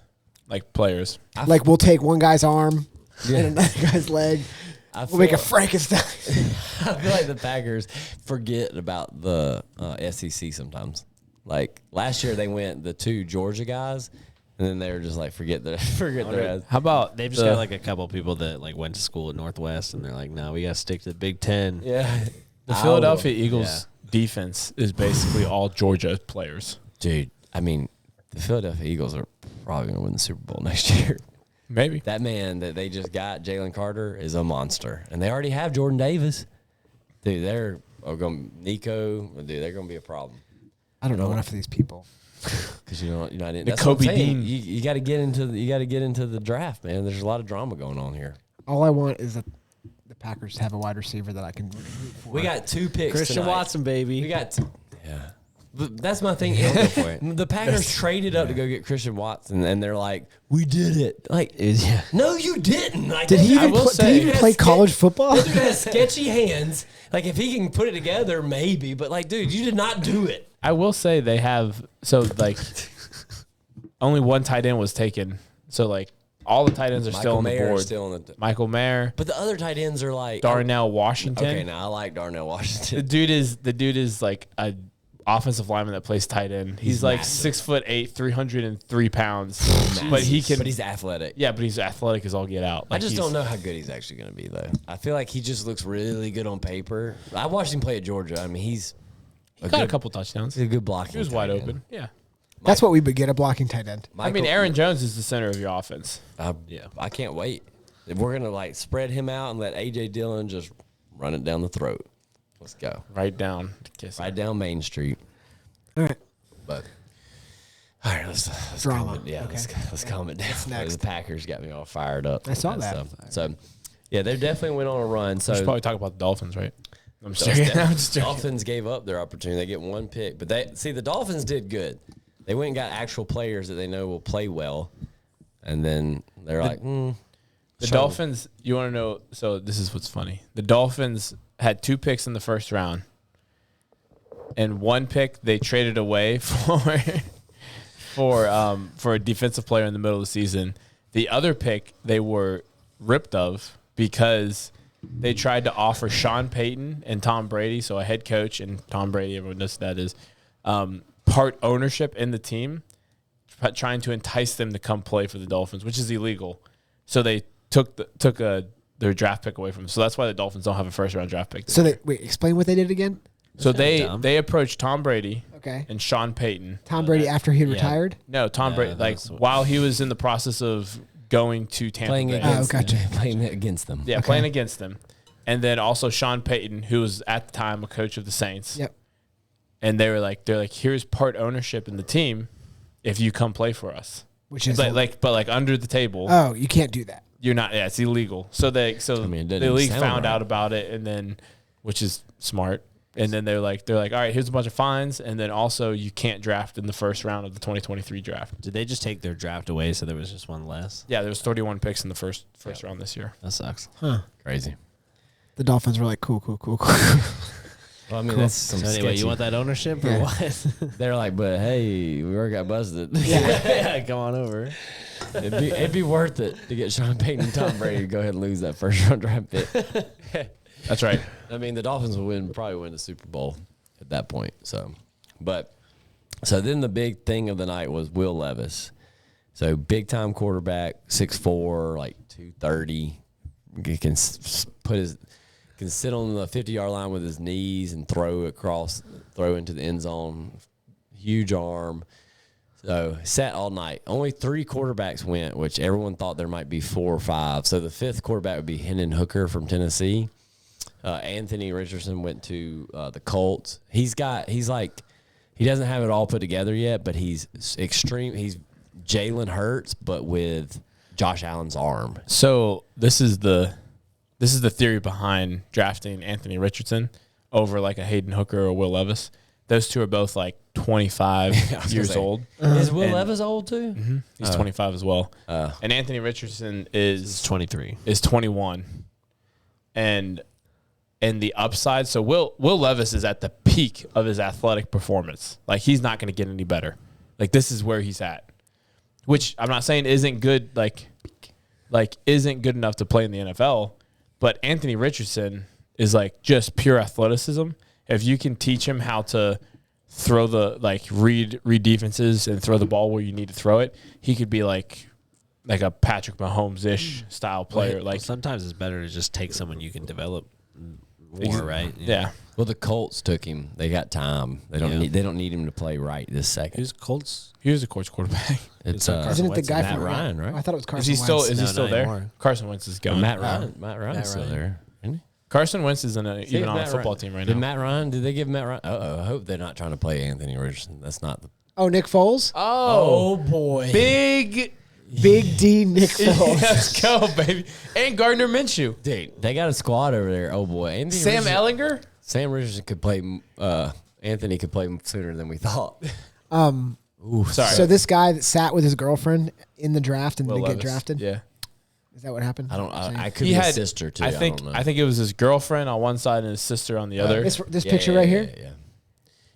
like players. Like we'll take one guy's arm and another guy's leg. We'll make a Frankenstein. I feel like the Packers forget about the SEC sometimes. Like last year, they went the 2 Georgia guys. And then they were just like, forget their ass. How about they've just got like a couple people that like went to school at Northwest, and they're like, no, we got to stick to the Big Ten. Yeah. The Philadelphia Eagles defense is basically all Georgia players. Dude, I mean, the Philadelphia Eagles are probably going to win the Super Bowl next year. Maybe. That man that they just got, Jalen Carter, is a monster. And they already have Jordan Davis. Dude, they're going Nico. Dude, they're going to be a problem. I don't know enough of these people. Because you're not in. The Kobe Dean. You got to get into the draft, man. There's a lot of drama going on here. All I want is that the Packers have a wide receiver that I can root for. We got 2 picks Christian tonight. Watson, baby. We got yeah. But that's my thing. Go for it. The Packers traded up to go get Christian Watson, and they're like, "We did it." Like, Yeah. no, you didn't. Like, Did he that even, guy- did he even play college football? That dude has sketchy hands. Like, if he can put it together, maybe. But like, dude, you did not do it. I will say they have only one tight end was taken. So like all the tight ends are still on the board. Still on the Michael Mayer, but the other tight ends are like Darnell Washington. Okay, now I like Darnell Washington. The dude is like a offensive lineman that plays tight end. He's like massive. 6'8", 303 pounds. But he can. But he's athletic. Yeah, but he's athletic as all get out. I just don't know how good he's actually going to be, though. I feel like he just looks really good on paper. I watched him play at Georgia. I mean, he's got a couple touchdowns. He's a good blocking. He was wide open. Yeah. That's what we would get, a blocking tight end. I mean, Aaron Jones is the center of your offense. I can't wait. If we're going to like spread him out and let A.J. Dillon just run it down the throat. Let's go. Right down Main Street. All right. But all right, let's Drama. calm it. Yeah, Okay. let's calm it down. What's next? The Packers got me all fired up. I saw and that. stuff. So yeah, they definitely went on a run. So We should probably talk about the Dolphins, right? I'm just joking. Dolphins gave up their opportunity. They get 1 pick, but the Dolphins did good. They went and got actual players that they know will play well, and then they're The Dolphins, you want to know, so this is what's funny. The Dolphins had 2 picks in the first round, and 1 pick they traded away for a defensive player in the middle of the season. The other pick they were ripped of because they tried to offer Sean Payton and Tom Brady, so a head coach, and Tom Brady, everyone knows who that is, part ownership in the team, trying to entice them to come play for the Dolphins, which is illegal. So they took their draft pick away from them. So that's why the Dolphins don't have a first-round draft pick. So explain what they did again. So they approached Tom Brady and Sean Payton. Tom Brady after he retired? No, Tom Brady, while he was in the process of going to Tampa Bay. Playing against them. Yeah, playing against them. And then also Sean Payton, who was at the time a coach of the Saints. Yep. And they're like, here's part ownership in the team if you come play for us. Which is but under the table. Oh, you can't do that. You're not. Yeah, it's illegal. So the league found out about it, and then, which is smart. And then they're like, all right, here's a bunch of fines, and then also you can't draft in the first round of the 2023 draft. Did they just take their draft away so there was just one less? Yeah, there was 31 picks in the first round this year. That sucks. Huh. Crazy. The Dolphins were like, cool. Well, I mean, that's some So anyway, sketchy. you want that ownership or what? They're like, but hey, we already got busted. Yeah, come on over. It'd be worth it to get Sean Payton and Tom Brady to go ahead and lose that first-round draft pick. That's right. I mean, the Dolphins will probably win the Super Bowl at that point. So then the big thing of the night was Will Levis. So big-time quarterback, 6'4", like 230. He can sit on the 50-yard line with his knees and throw into the end zone. Huge arm. So sat all night. Only 3 quarterbacks went, which everyone thought there might be 4 or 5. So the 5th quarterback would be Hendon Hooker from Tennessee. Anthony Richardson went to the Colts. He doesn't have it all put together yet, but he's extreme. He's Jalen Hurts, but with Josh Allen's arm. So this is the theory behind drafting Anthony Richardson over like a Hayden Hooker or Will Levis. Those two are both like 25 years old. Is Will Levis old too? Mm-hmm. He's 25 as well. And Anthony Richardson is 23. Is 21. And the upside, so Will Levis is at the peak of his athletic performance. Like, he's not going to get any better. Like, this is where he's at. Which I'm not saying isn't good, like isn't good enough to play in the NFL. But Anthony Richardson is like just pure athleticism. If you can teach him how to throw read defenses and throw the ball where you need to throw it, he could be like a Patrick Mahomes-ish style player. Well, sometimes it's better to just take someone you can develop more, right? Yeah. Well, the Colts took him. They got time. They don't need him to play right this second. Who's Colts? He was a Colts quarterback. It's Isn't it the guy Matt from Ryan, right? I thought it was Carson Is he still Wentz. is he still there? Anymore. Carson Wentz is gone. Matt Ryan's still Ryan. there, isn't he? Carson Wentz isn't even on a football team right now. Did they give Matt Ryan? I hope they're not trying to play Anthony Richardson. That's not the. Oh, Nick Foles? Oh boy. Big D Nick Foles. Let's go, baby. And Gardner Minshew. Dude, they got a squad over there. Oh boy. Sam Ehlinger? Sam Richardson could play. Anthony could play sooner than we thought. Ooh, sorry. So this guy that sat with his girlfriend in the draft and didn't get drafted? Yeah. Is that what happened? I could be a sister too. I think it was his girlfriend on one side and his sister on the other. This picture right here? Yeah.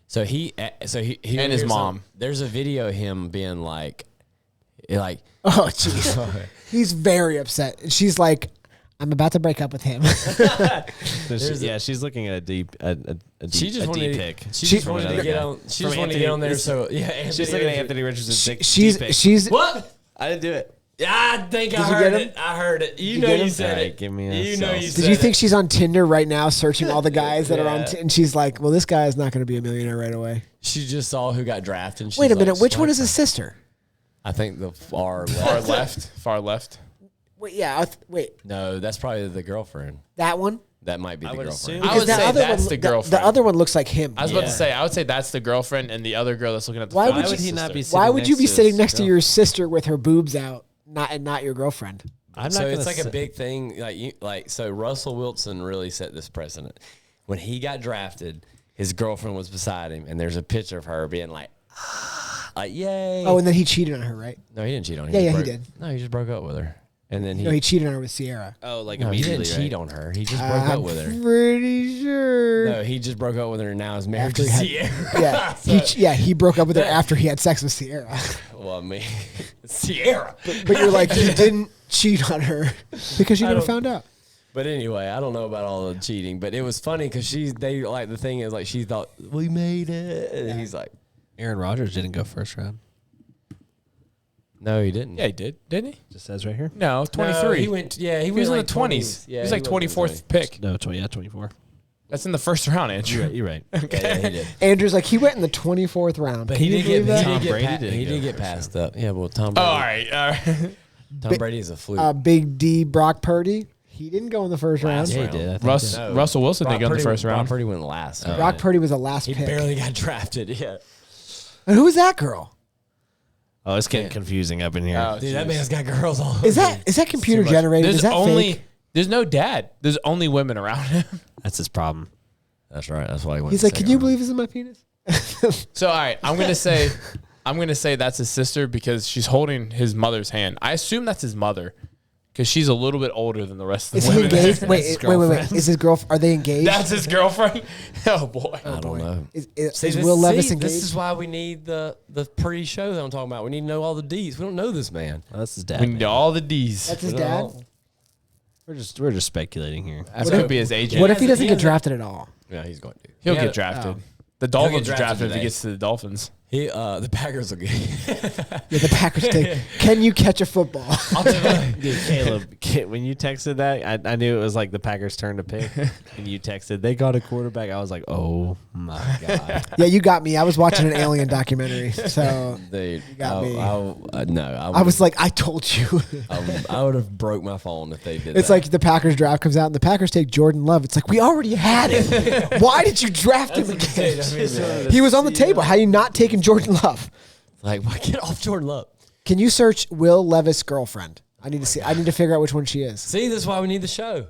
So he and his mom. There's a video of him being like, oh jeez, he's very upset. And she's like, I'm about to break up with him. She's looking at a deep, she just wanted pic. She just wanted to get on. She just wanted to get on there. So yeah, she's looking at Anthony Richardson's dick. She's what? I didn't do it. Yeah, I think I heard it. I heard it. You know you said it. Give me a Did you think she's on Tinder right now searching all the guys that are on and she's like, well, this guy is not going to be a millionaire right away. She just saw who got drafted. And wait a minute, which one is his sister? I think the far left. Far left. Wait, yeah, wait. No, that's probably the girlfriend. That one? That might be the girlfriend. I would say that's the girlfriend. The other one looks like him. I was about to say, I would say that's the girlfriend, and the other girl that's looking at the Why phone. would he not be? Why would you be sitting next to your sister with her boobs out, not your girlfriend? So it's like a big thing. So Russell Wilson really set this precedent. When he got drafted, his girlfriend was beside him, and there's a picture of her being like yay. Oh, and then he cheated on her, right? No, he didn't cheat on her. He did. No, he just broke up with her. And then he cheated on her with Sierra. Oh, like he immediately, didn't cheat on her. He just broke up with her. Pretty sure. No, he just broke up with her and now is married to Sierra. He broke up with her after he had sex with Sierra. Well, I mean, Sierra. But you're like, you didn't cheat on her because you never found out. But anyway, I don't know about all the cheating, but it was funny because the thing is like she thought we made it, and he's like, Aaron Rodgers didn't go first round. No, he didn't. Yeah, he did. Didn't he? Just says right here. No, 23. No, he went. Yeah, he was in the 20s. Yeah, he was like 24th pick. No, 24. That's in the first round, Andrew. You're right. Okay. Yeah, he did. Andrew's like, he went in the 24th round. But he did get Brady passed up. Yeah, well, Tom Brady. Oh, all right. Tom Brady is a fluke. Big D, Brock Purdy. He didn't go in the first round. Yeah, he did. Russell Wilson didn't go in the first round. Brock Purdy went last. Brock Purdy was the last pick. He barely got drafted. Yeah. And who was that girl? Oh, it's getting confusing up in here. Oh, Dude, that man's got girls all over. Is that computer generated? Is that fake? There's no dad. There's only women around him. That's his problem. That's right. That's why he went. He's like, can you believe this is my penis? So, all right, I'm gonna say that's his sister because she's holding his mother's hand. I assume that's his mother because she's a little bit older than the rest of the Is he women. engaged? Wait. Is his girlfriend? Are they engaged? That's his girlfriend. Oh boy. I don't know. Is Will Levis engaged? This is why we need the pre-show that I'm talking about. We need to know all the D's. We don't know this man. Oh, that's his dad. We need all the D's. That's his dad. We're just speculating here. That could be his agent. What if he doesn't get drafted at all? Yeah, he's going to. He'll get drafted. The Dolphins get drafted drafted if he today. gets to the Dolphins. The Packers will get. Yeah, the Packers take. Can you catch a football? Dude, Caleb, when you texted that, I knew it was like the Packers' turn to pick. And you texted, they got a quarterback. I was like, oh my God. Yeah, you got me. I was watching an alien documentary. So Dude, you got me. I was like, I told you. I would have broke my phone if they did. It's like the Packers draft comes out and the Packers take Jordan Love. It's like, we already had him. Why did you draft him again? He was on the table. How you not taking Jordan Love? Like, why get off Jordan Love? Can you search Will Levis girlfriend? I need to see. I need to figure out which one she is. See, that's why we need the show.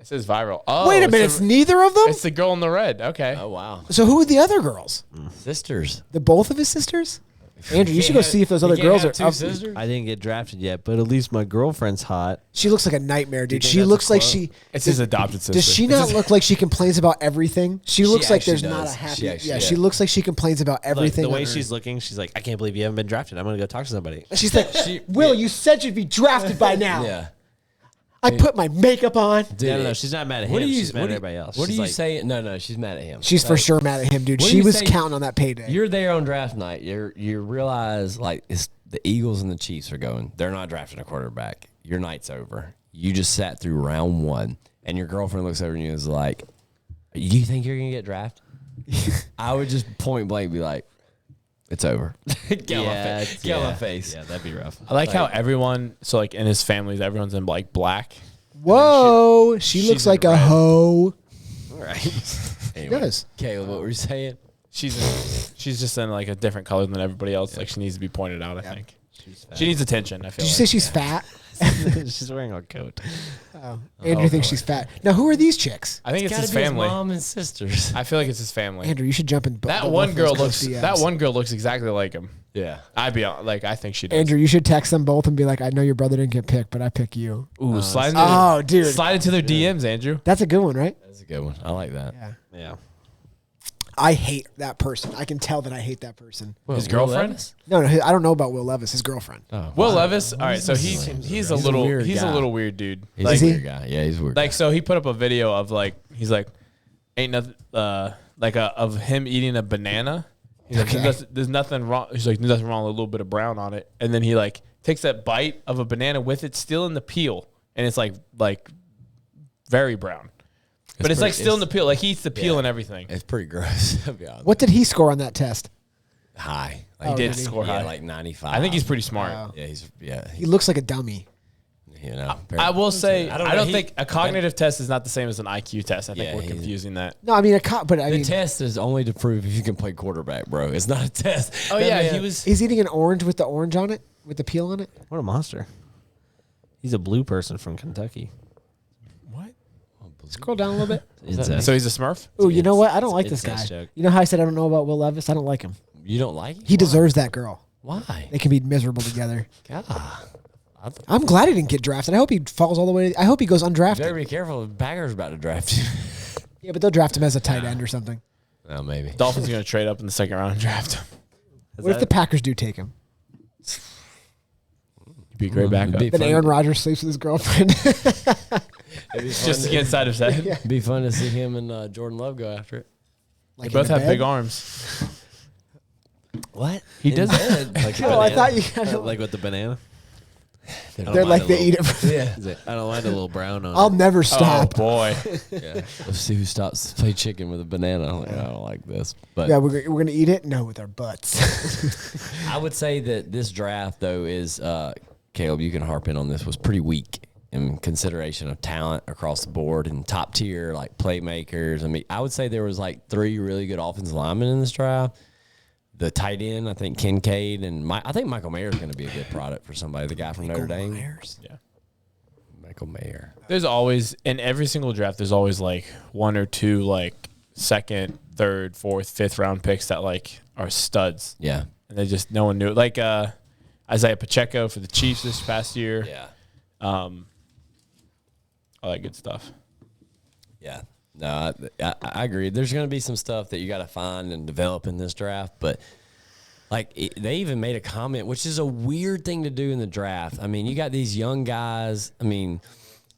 It says viral. Oh, Wait a minute, it's neither of them? It's the girl in the red. Okay. Oh wow, So who are the other girls? sisters. The both of his sisters? Andrew, you should go see if those other girls are up. sisters. I didn't get drafted yet, but at least my girlfriend's hot. She looks like a nightmare, dude. think She that's looks a like quote? It's his adopted sister. Does she not look like she complains about everything? She looks like there's actually not a does. happy. She actually- Yeah, yeah. she looks like she complains about Look, everything. the way on her. she's looking, she's like, I can't believe you haven't been drafted. I'm going to go talk to somebody. She's like, Will, you said you'd be drafted by now. Yeah. I put my makeup on. Yeah, no, she's not mad at him. She's mad at everybody else. What are She's you like, saying? No, she's mad at him. She's for sure mad at him, dude. What do She you was say- counting on that payday. You're there on draft night. You realize like it's the Eagles and the Chiefs are going. They're not drafting a quarterback. Your night's over. You just sat through round one, and your girlfriend looks over at you and is like, "Do you think you're gonna get drafted?" I would just point blank be like, "It's over." Get on my face. Yeah, that'd be rough. I like how everyone, so like in his families, everyone's in like black. Whoa, she looks she's in like a red. hoe. All right. Anyway, does. Caleb, what were you saying? She's just in like a different color than everybody else. Like she needs to be pointed out. I think she needs attention. I feel. Did you like. say she's fat? She's wearing a coat. Oh, Andrew thinks she's fat. Now, who are these chicks? I think it's Gotta his be family. mom and sisters. I feel like it's his family. Andrew, you should jump in. That both one those girl girls' looks. DMs. That one girl looks exactly like him. Yeah. I think she does. Andrew, you should text them both and be like, "I know your brother didn't get picked, but I pick you." Ooh, slide. Oh, dude, Slide into their DMs, Andrew. that's a good one, right? That's a good one. I like that. Yeah. Yeah. I hate that person. I can tell that I hate that person. His girlfriend? No, I don't know about Will Levis. His girlfriend. Oh, Will wow. Levis. All right, so he's a little weird he's a guy. little weird dude. He's Like, a weird guy. Yeah, he's weird. so he put up a video of like he's like ain't nothing of him eating a banana. He's like there's nothing wrong. He's like there's nothing wrong with a little bit of brown on it, and then he like takes that bite of a banana with it still in the peel, and it's like very brown. But it's like still in the peel. Like he eats the peel and everything. It's pretty gross. To be honest. What did he score on that test? High. Oh, He did did he? score Yeah, high. like 95. I think he's pretty smart. Wow. Yeah, He looks like a dummy. you know. I will say I I don't don't, know, think a cognitive test is not the same as an IQ test. I think Yeah, we're he's- confusing that. No, I mean but I The mean, test is only to prove if you can play quarterback, bro. It's not a test. Oh That yeah, man- he was. he's eating an orange with the orange on it, with the peel on it. What a monster. He's a blue person from Kentucky. What? Scroll down a little bit. Incest. So he's a Smurf. Ooh, you know what? I don't like this incest guy. joke. You know how I said I don't know about Will Levis? I don't like him. You don't like it? He deserves that girl. Why? They can be miserable together. God. I'm glad he didn't get drafted. I hope he falls all the way. I hope he goes You undrafted. better be careful. The Packers about to draft you. Yeah, but they'll draft him as a tight end or something. Oh, maybe. Dolphins are going to trade up in the second round and draft him. What if the Packers do take him? He'd be a great backup. Be Then fun- Aaron Rodgers sleeps with his girlfriend. Just to get inside his head. Yeah. Be fun to see him and Jordan Love go after it. They Like both in the have big bed? arms. What? He does. Like a Oh, I banana? thought you kind of Like with the banana? They're like they eat it. Yeah. Is it- I don't mind a little brown on I'll it. never Oh stop. boy. Yeah. Let's see who stops to play chicken with a banana. I'm like, I don't like this. But Yeah, we're gonna eat it. No, with our butts. I would say that this draft, though, is Caleb, you can harp in on this, was pretty weak in consideration of talent across the board and top tier, like playmakers. I mean, I would say there was like 3 really good offensive linemen in this draft. The tight end, I think Kincaid, and I think Michael Mayer is going to be a good product for somebody, the guy from Notre Dame. Yeah. Michael Mayer. There's always in every single draft. There's always like 1 or 2 like second, third, fourth, fifth round picks that like are studs, Yeah. and they just no one knew. Like Isaiah Pacheco for the Chiefs this past year. Yeah. All that good stuff. Yeah. No, I agree. There's going to be some stuff that you got to find and develop in this draft, but they even made a comment, which is a weird thing to do in the draft. I mean, you got these young guys. I mean,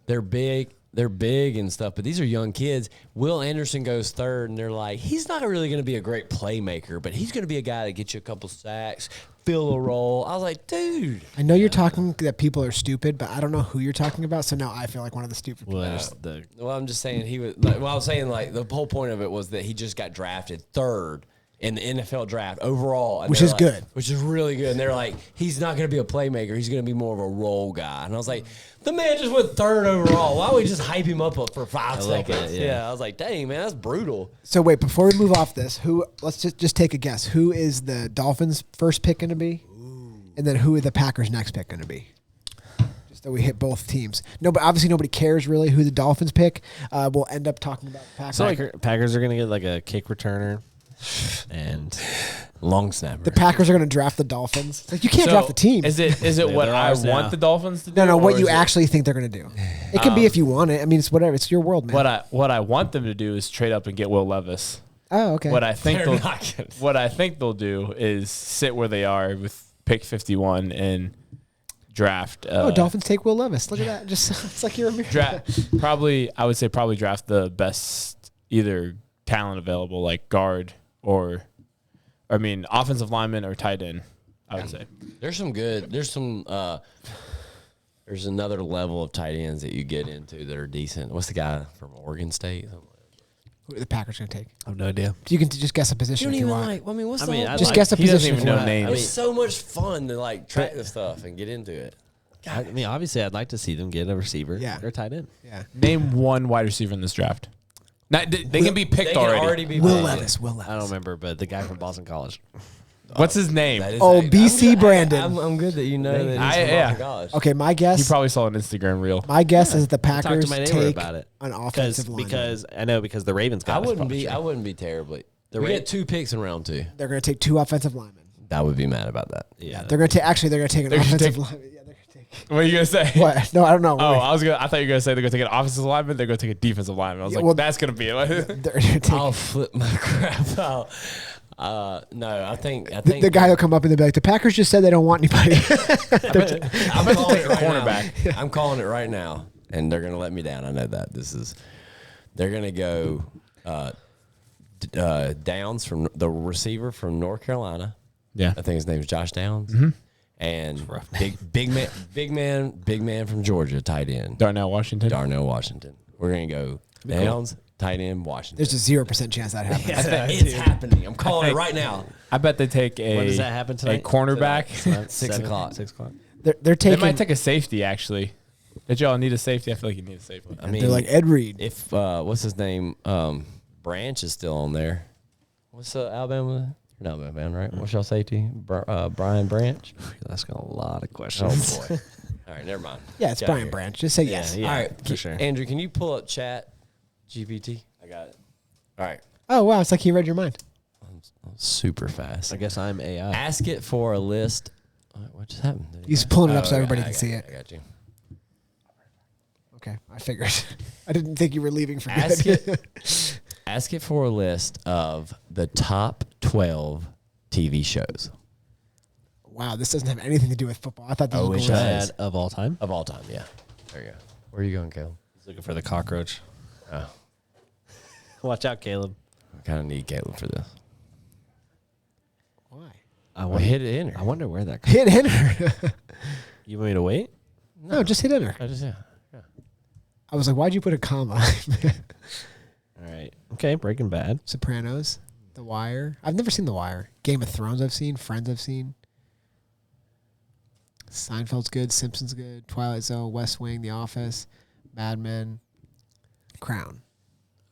they're big and stuff, but these are young kids. Will Anderson goes third, and they're like, he's not really going to be a great playmaker, but he's going to be a guy that gets you a couple sacks, fill a role. I was like, dude. I know you're talking that people are stupid, but I don't know who you're talking about. So now I feel like one of the stupid people. Well, I'm just saying he was. Well, I was saying like the whole point of it was that he just got drafted third in the NFL draft overall, and Which they're is like- good. Which is really good. And they're like, he's not going to be a playmaker. He's going to be more of a role guy. And I was like, the man just went third overall. Why don't we just hype him up for 5 like seconds? it, yeah. I was like, dang man, that's brutal. So wait, before we move off this, let's just take a guess. Who is the Dolphins' first pick going to be? And then who are the Packers' next pick going to be? Just so we hit both teams. No, but obviously nobody cares really who the Dolphins pick. We'll end up talking about the Packers. So Packers are going to get like a kick returner and Long snapper. The Packers are going to draft the Dolphins. It's like you can't draft the team. Is it what They're I ours want now. the Dolphins to do? No, or what is you it- actually think they're going to do. It can be if you want it. I mean, it's whatever. It's your world, man. What I want them to do is trade up and get Will Levis. Oh, okay. What I think They're they'll not gonna- what I think they'll do is sit where they are with pick 51 and draft. Dolphins take Will Levis. Look at that. Just it's like you're a miracle. draft probably. I would say probably draft the best either talent available, like guard or offensive lineman or tight end. I would say. There's some good. There's another level of tight ends that you get into that are decent. What's the guy from Oregon State? Who are the Packers going to take? I have no idea. You can just guess a position if you want. I mean, what's I the mean, whole I'd Just like- guess a he doesn't position. even if you know want. names. It's so much fun to like track the stuff and get into it. I mean, obviously, I'd like to see them get a receiver. Yeah. They're tight end. Yeah. Name one wide receiver in this draft. They can be picked already. Will Levis. Will Levis. I don't remember, but the guy from Boston College. What's his name? BC Brandon. I'm good that you know that he's from College. Okay, my guess. You probably saw an Instagram reel. My guess is the Talk Packers to my neighbor take about it. an offensive line. Because I know because the Ravens got. I wouldn't be terribly. We get 2 picks in round 2. They're going to take 2 offensive linemen. I would be mad about that. Yeah, They're going to take. Actually, they're going to take an offensive lineman. Yeah, they're going to take. What are you gonna say? What? No, I don't know. Oh, I thought you were gonna say they're gonna take an offensive lineman. They're gonna take a defensive lineman. I was like, that's gonna be it. They're gonna take I'll flip my crap out. No, I think the guy will come up and they'll be like, the Packers just said they don't want anybody. I'm calling it right cornerback. I'm calling it right now, and they're gonna let me down. I know that. They're gonna go Downs from the receiver from North Carolina. Yeah, I think his name is Josh Downs. Mm-hmm. And big man from Georgia, tight end. Darnell Washington. We're gonna go Downs, tight end, Washington. There's a 0% chance that happens. It's happening. I'm calling it right now. I bet they take a. When does that happen tonight? A cornerback. 6 o'clock. 6 o'clock. They're taking. They might take a safety actually. Did y'all need a safety? I feel like you need a safety. I mean, they're like Ed Reed. If what's his name? Branch is still on there. What's Alabama? Not Alabama, right? What's y'all safety? Brian Branch. You're asking a lot of questions. Oh boy. All right, never mind. Yeah, it's Brian Branch. Just say yes. Yeah, All right, for sure. Andrew, can you pull up Chat GPT? I got it. All right. Oh wow, it's like he read your mind. I'm super fast. I guess I'm AI. Ask it for a list. What just happened? He's pulling it up so okay, everybody I can got see you, it. I got you. Okay, I figured. I didn't think you were leaving for Ask good. Ask it for a list of the top 12 TV shows Wow, this doesn't have anything to do with football. I thought this was it going does. Of all time. of all time. Yeah. There you go. Where are you going, Caleb? He's looking for the cockroach. Oh, Watch out, Caleb. I kind of need Caleb for this. Why? I Well, hit it enter. I wonder where that comes. Hit enter. You want me to wait? No, just hit enter. I just yeah. I was like, why'd you put a comma? All right. Okay, Breaking Bad. Sopranos, The Wire. I've never seen The Wire. Game of Thrones I've seen. Friends I've seen. Seinfeld's good. Simpsons good. Twilight Zone, West Wing, The Office, Mad Men, Crown.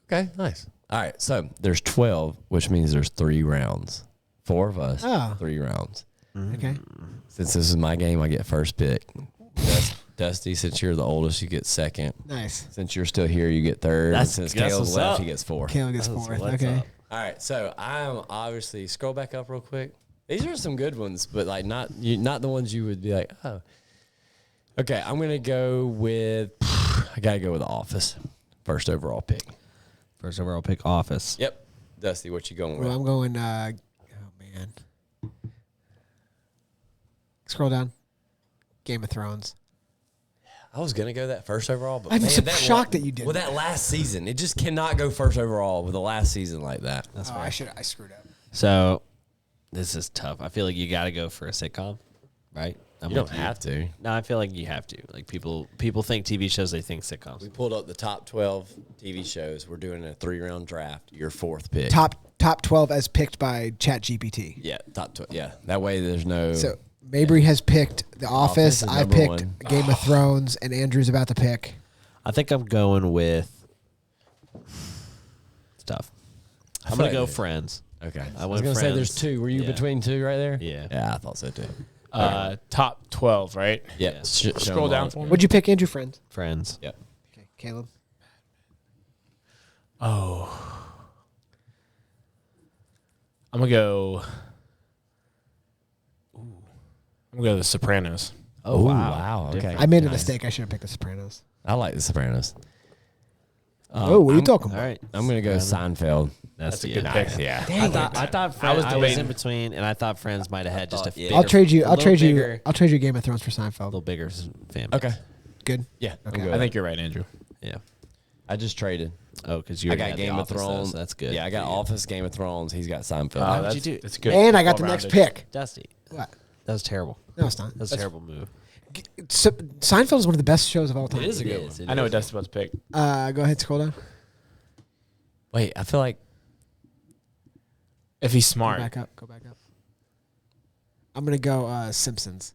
Okay, nice. All right, so there's 12, which means there's 3 rounds. 4 of us, Oh. 3 rounds. Okay. Since this is my game, I get first pick. Dusty, since you're the oldest, you get second. Nice. Since you're still here, you get third. That's- and since that's Caleb's what's left, up. he gets 4. Caleb gets That's fourth. what's Okay. up. All right, so I'm obviously scroll back up real quick. These are some good ones, but like not the ones you would be like, oh. Okay, I'm gonna go with. I gotta go with The Office. First overall pick. First overall pick, Office. Yep. Dusty, what you going with? Well, I'm going, oh, man. Scroll down. Game of Thrones. I was gonna go that first overall, but I'm man, so shocked that you didn't. With that last season, it just cannot go first overall with the last season like that. That's Oh, fair. I screwed up. So, this is tough. I feel like you got to go for a sitcom, right? You don't have to. No, I feel like you have to. Like people think TV shows, they think sitcoms. We pulled up the top 12 TV shows. We're doing a 3-round draft. Your 4th pick. Top 12 as picked by ChatGPT. Yeah, top 12. Yeah, that way there's no. So Mabry has picked The Office. Office is I number picked 1. Game of Thrones, and Andrew's about to pick. I think I'm going with stuff. I'm going to go Friends. Okay. I was went gonna say Friends. there's 2. Were you Yeah. between 2 right there? Yeah. Yeah, I thought so too. Top 12, right? Yeah. Yeah. Scroll down for me. What'd you pick, Andrew? Friend. Friends. Yep. Okay, Caleb. Oh. I'm going to go. I'm going to go The Sopranos. Oh, wow. Okay. Different. I made a Nice. mistake. I should have picked The Sopranos. I like The Sopranos. Oh, what are you talking All about? right. I'm gonna go Seinfeld. That's a good yeah. pick. Yeah. I thought Friends, I was debating. in between, and I thought Friends might have had just a bigger, I'll trade you. a I'll little trade you. bigger- I'll trade you Game of Thrones for Seinfeld. a little bigger fan. base. Okay. Good. Yeah. I'm Okay. good. I think you're right, Andrew. Yeah. I just traded. Oh, because you I already got had Game The of Office, though, Thrones. so that's good. Yeah, I got for you. Office, Game of Thrones. He's got Seinfeld. would That's, you do? that's good. And I got the next Well-rounded. pick. Dusty. What? That was terrible. No, it's not. That was a terrible move. Seinfeld is one of the best shows of all time. It is a good one. I know what Dusty's about to pick. Go ahead. Scroll down. Wait, I feel like If he's Go smart. back up. Go back up. I'm gonna go Simpsons.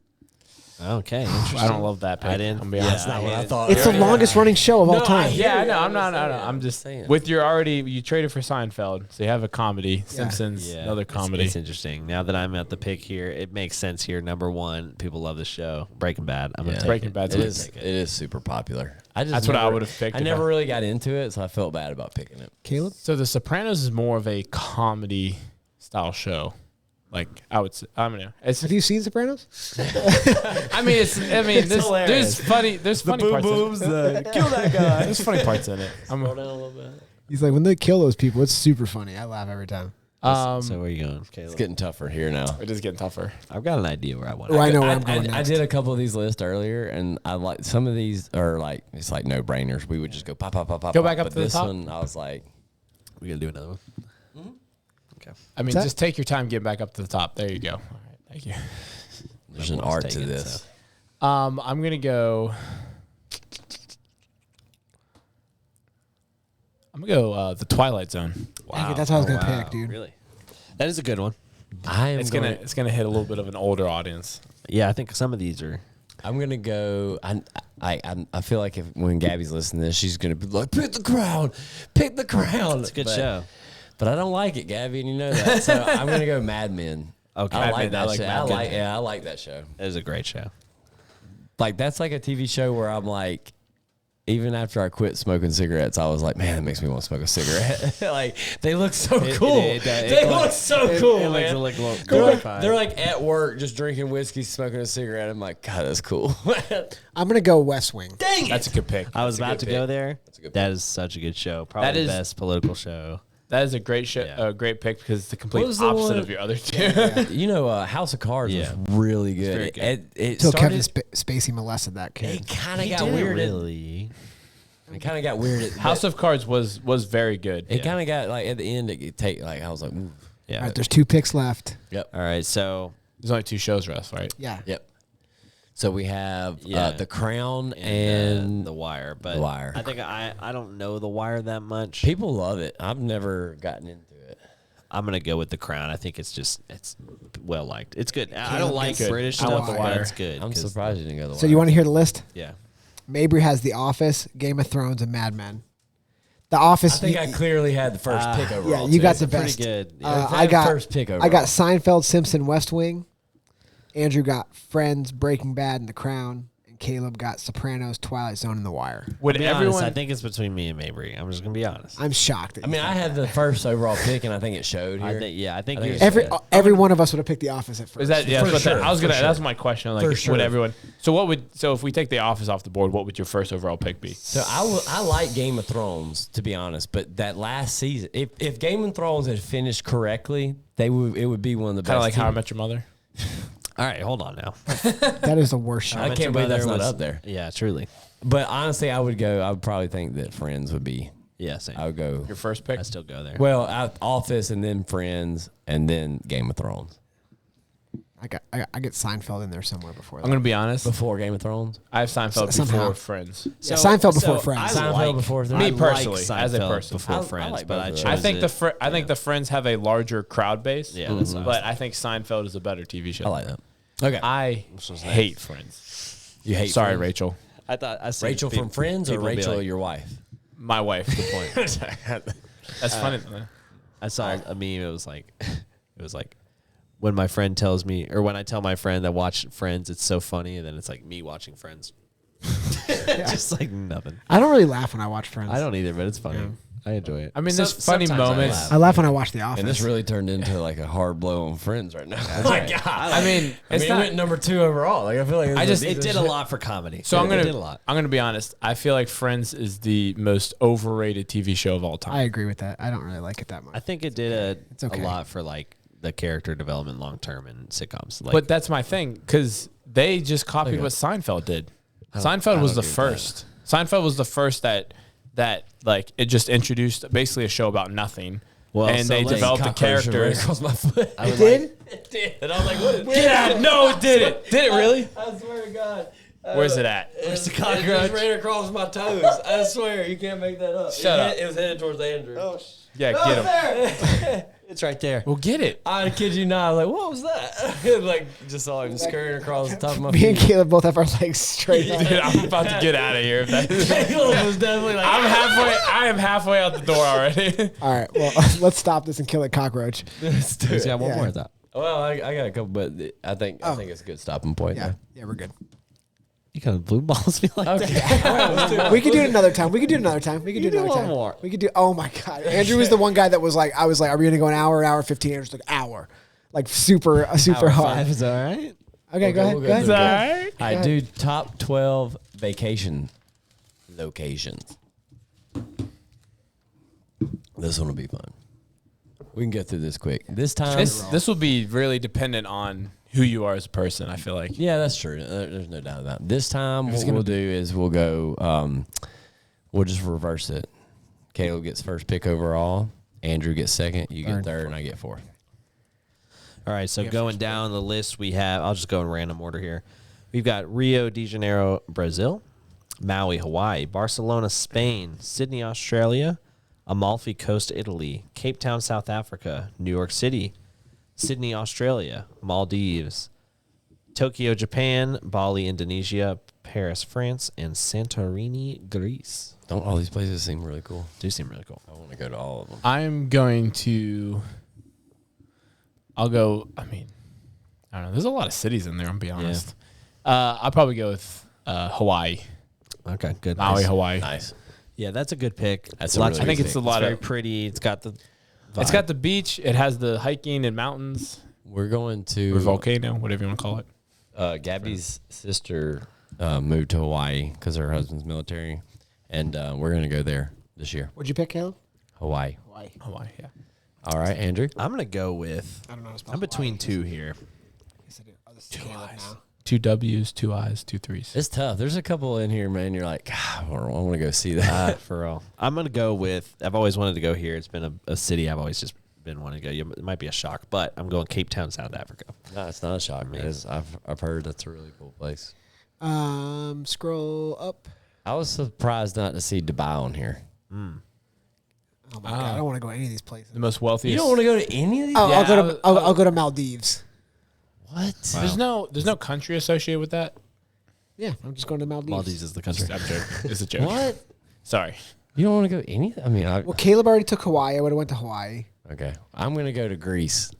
Okay, interesting. I don't love that pick. I didn't. I'm be honest. That's not what I thought. It's the longest running show of all time. Yeah, I know. I'm not. I'm just saying. with your you traded for Seinfeld, so you have a comedy. Simpsons, another comedy. It's interesting. Now that I'm at the pick here, it makes sense here. Number one, people love the show. Breaking Bad. I'm gonna take Breaking it. Bad's It gonna is. take It is super popular. That's what I would have picked. I never really got into it, so I felt bad about picking it. Caleb? So The Sopranos is more of a comedy style show. Like I would say, I don't know. Have you seen Sopranos? There's funny parts in it. Kill that guy. There's funny parts in it. He's like, when they kill those people, it's super funny. I laugh every time. So where are you going? It's getting tougher here now. It is getting tougher. I've got an idea where I want. Oh, I know where I'm going I next. did a couple of these lists earlier, and I like some of these are like it's like no brainers. We would just go pop. Go pop, back up but to the this top? one, I was like, We gotta do another one. I mean, just take your time getting back up to the top. There you go. All right, thank you. there's an art to this. I'm gonna go. The Twilight Zone. Dang it, that's what I was going to pick, dude. Really, that is a good one. It's gonna hit a little bit of an older audience. Yeah, I think some of these are. I'm gonna go. I feel like when Gabby's listening to this, she's gonna be like, pick the crown. It's a good show. But I don't like it, Gabby, and you know that. So I'm gonna go Mad Men. Okay, I like that show. Mad Men. I like that show. It is a great show. Like that's like a TV show where I'm like, even after I quit smoking cigarettes, I was like, man, it makes me want to smoke a cigarette. Like they look so cool. They look so cool, man. They're like at work, just drinking whiskey, smoking a cigarette. I'm like, God, that's cool. I'm going to go West Wing. Dang it. That's a good pick. I was about to go there. That's a good That is such a good show. Probably the best political show. That is a great show. Yeah. Great pick because it's the complete What was the opposite one? of your other two. You know, House of Cards was really good. very good. It Until started, Kevin Spacey molested that kid. it kind of got weird. Really. It kind of got weird. House of Cards was very good. It kind of got like at the end. It take like I was like, ooh. Yeah. All right, there's 2 picks left. Yep. All right. So There's only 2 shows left, right? Yeah. Yep. So we have Yeah. The Crown and The Wire, but The Wire. I think I don't know The Wire that much. people love it. I've never gotten into it. I'm gonna go with The Crown. I think it's well liked. It's good. I don't like good. British I stuff, want The but Wire. it's good. I'm 'cause- surprised you didn't go to The Wire. So you want to hear the list? Yeah. Mabry has The Office, Game of Thrones, and Mad Men. The Office. I think I clearly had the first pick overall. yeah, you got too. the best. Pretty good. I got first pick overall. I got Seinfeld, Simpson, West Wing. Andrew got Friends, Breaking Bad, and The Crown. And Caleb got Sopranos, Twilight Zone, and The Wire. Would To be everyone? honest, I think it's between me and Mabry. I'm just gonna be honest. I'm shocked. I mean, I had the first overall pick, and I think it showed here. I think I think yours it's- is every one of us would have picked The Office at first. is that yeah? For but sure, I was gonna. for sure. That's my question. Like, For sure. would everyone? So if we take The Office off the board, what would your first overall pick be? So I like Game of Thrones, to be honest, but that last season, if Game of Thrones had finished correctly, it would be one of the best. Kind of like How I TV. Met Your Mother. All right, hold on now. That is the worst show. I can't believe that's not up there. Yeah, truly. But honestly, I would probably think that Friends would be. Yeah, same. I would go. Your first pick. I still go there. Well, Office and then Friends and then Game of Thrones. I get Seinfeld in there somewhere before that. I'm gonna be honest. Before Game of Thrones? I have Seinfeld Somehow. before Friends. Yeah, Seinfeld before Friends. Seinfeld before Friends. Me I personally, like as a Seinfeld person. before I Friends, like but both I of chose those. I think it. I think the Friends have a larger crowd base. Yeah, that's what I was But I think Seinfeld is a better TV show. I like that. Okay. I hate Friends. You hate Sorry, Friends? Rachel. I thought I said Rachel from Friends or people be Rachel, like- your wife? My wife. Good point. That's funny. I saw a meme. It was like when my friend tells me, or when I tell my friend that watch Friends, it's so funny, and then it's like me watching Friends. Just like nothing. I don't really laugh when I watch Friends. I don't either, but it's funny. I enjoy it. I mean, there's funny sometimes I moments. laugh. I laugh when I watch The Office. And this really turned into like a hard blow on Friends right now. Oh my God. I mean, it's it not. went number 2 overall. Like I feel like It did a lot for comedy. So It did a lot. I'm gonna be honest. I feel like Friends is the most overrated TV show of all time. I agree with that. I don't really like it that much. I think it did okay. a lot for like the character development long term in sitcoms. Like, But that's my thing because they just copied what Seinfeld did. Seinfeld was the first. Seinfeld was the first that like it just introduced basically a show about nothing. Well, and so, they like, developed the characters. Across my foot. It did? It did. And I was like, what is Get out! No, it didn't. Did it really? I swear to God. Where's it at? Where's the cockroach? It just ran across my toes. I swear, you can't make that up. Shut up. It was headed towards Andrew. Oh, Yeah, get him. It's right there. We'll get it. I kid you not. Like, what was that? Like, just saw him scurrying across the top of my Me and feet. Caleb both have our legs straight up. Dude, I'm about to get out of here. If that Caleb was definitely like, I am halfway out the door already. All right, well, let's stop this and kill a cockroach. let's do He's it. got one Yeah. more. I thought. Well, I got a couple, but I think it's a good stopping point. Yeah, yeah, we're good. You kind of blue balls me like Okay. that. We could do it another time. We could do it another time. We could do You it do another one time. more. We could do. Oh my god, Andrew was the one guy that was like, I was like, are we gonna go an hour 15? Andrew's like hour, like super Hour hard. 5 is all right. Okay, go ahead. we'll Go ahead. through Go it. ahead. All right, dude. Top 12 vacation locations. This one will be fun. We can get through this quick. This time, This will be really dependent on who you are as a person, I feel like. yeah, that's true. There's no doubt about it. This time, what we'll do is we'll go. We'll just reverse it. Caleb gets first pick overall. Andrew gets second. You get third, and I get fourth. All right, so going down the list, we have, I'll just go in random order here. We've got Rio de Janeiro, Brazil, Maui, Hawaii, Barcelona, Spain, Sydney, Australia, Amalfi Coast, Italy, Cape Town, South Africa, New York City, Sydney, Australia, Maldives, Tokyo, Japan, Bali, Indonesia, Paris, France, and Santorini, Greece. Don't all these places seem really cool? Do seem really cool. I want to go to all of them. I'm going to. I'll go. I mean, I don't know. There's a lot of cities in there. I'm be honest. I'll probably go with Hawaii, Okay, good. Maui, Nice. Hawaii. Nice. Yeah, that's a good pick. That's a Lots really of I think good it's a pick. lot very of. pretty. It's got the. It's got the beach. It has the hiking and mountains We're going to or volcano, whatever you want to call it. Gabby's sister moved to Hawaii because her husband's military, and we're going to go there this year. What'd you pick, Caleb? Hawaii. Hawaii. Hawaii, yeah. All right, Andrew. I'm gonna go with. I don't know how to spell I'm between Hawaii. two here. Yes, I do. Oh, this is Caleb now. 2 W's, 2 I's, 2 3's. It's tough. There's a couple in here, man. You're like, God, I want to go see that. For real. I'm gonna go with. I've always wanted to go here. It's been a city I've always just been wanting to go. It might be a shock, but I'm going Cape Town, South Africa. No, it's not a shock, man. I've heard that's a really cool place. Scroll up. I was surprised not to see Dubai on here. Oh my god, I don't want to go to any of these places. The most wealthiest. You don't want to go to any of these? Oh, Yeah, I'll go to Maldives. What? There's no country associated with that. Yeah, I'm just going to Maldives. Maldives is the country. I'm joking. It's a joke. What? Sorry. You don't want to go any? I mean, Well, Caleb already took Hawaii. I would have went to Hawaii. okay. I'm gonna go to Greece.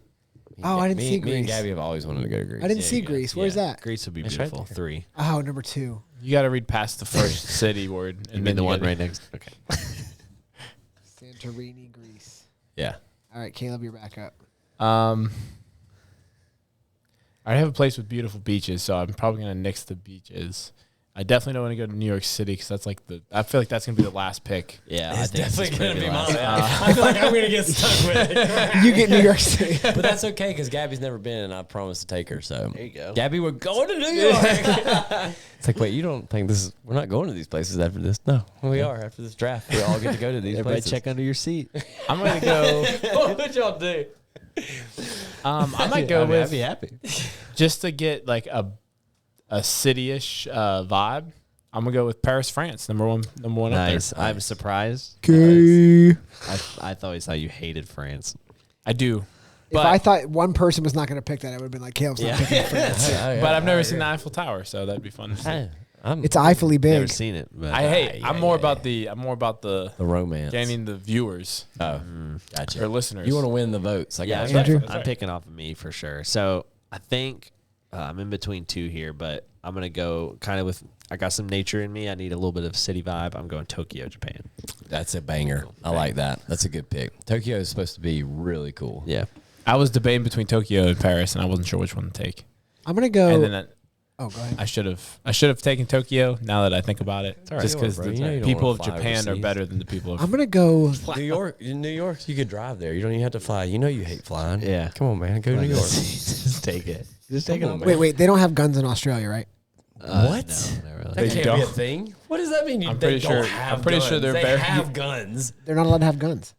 Oh, I didn't see Me and Greece. Gabby have always wanted to go to Greece. I didn't Yeah, see you got- Greece. Where's that? Greece would be It's right beautiful. there. 3. Oh, number 2. You got to read past the first city word, and And then then the you one gotta- right next. Okay. Santorini, Greece. Yeah. All right, Caleb, you're back up. I have a place with beautiful beaches, so I'm probably gonna nix the beaches. I definitely don't want to go to New York City because that's like I feel like that's gonna be the last pick. Yeah, It's definitely this is gonna pretty be last. mine. I feel like I'm gonna get stuck with it. You get New York City. But that's okay because Gabby's never been, and I promised to take her. So There you go. Gabby, we're going to New York. It's like, wait, you don't think this is? We're not going to these places after this? No, we are after this draft. We all get to go to these Everybody places. check under your seat. I'm gonna go. What would y'all do? I might go with I'd be happy. just to get like a city-ish vibe. I'm gonna go with Paris, France. Number one Nice. up there. I'm surprised. Okay. I always thought you hated France. I do, If but I thought one person was not going to pick that, I would have been like, Caleb's not picking France. but I've never seen the Eiffel Tower, so that'd be fun. It's Eiffel-y big. Never seen it, but I'm more about the the romance. gaining the viewers Oh, gotcha. or listeners. You want to win the votes? yeah, got I'm, you. Andrew? I'm picking off of me for sure. So I think I'm in between two here, but I'm gonna go kind of with. I got some nature in me. I need a little bit of city vibe. I'm going Tokyo, Japan. That's a banger. I like that. That's a good pick. Tokyo is supposed to be really cool. Yeah, I was debating between Tokyo and Paris, and I wasn't sure which one to take. I'm going to go. And then go ahead. I should have taken Tokyo. Now that I think about it, all right. just because Bro, the you know you don't people wanna of fly Japan are overseas. better than the people of. I'm going to go. New York, you could drive there. You don't even have to fly. You know you hate flying. Yeah. Come on, man. Go to New York. Just take it. Just take it. Wait. They don't have guns in Australia, right? What? No, not really. That They can't don't. be a thing. What does that mean? I'm They pretty don't sure- have I'm pretty sure guns. they're they very- have guns. They're not allowed to have guns.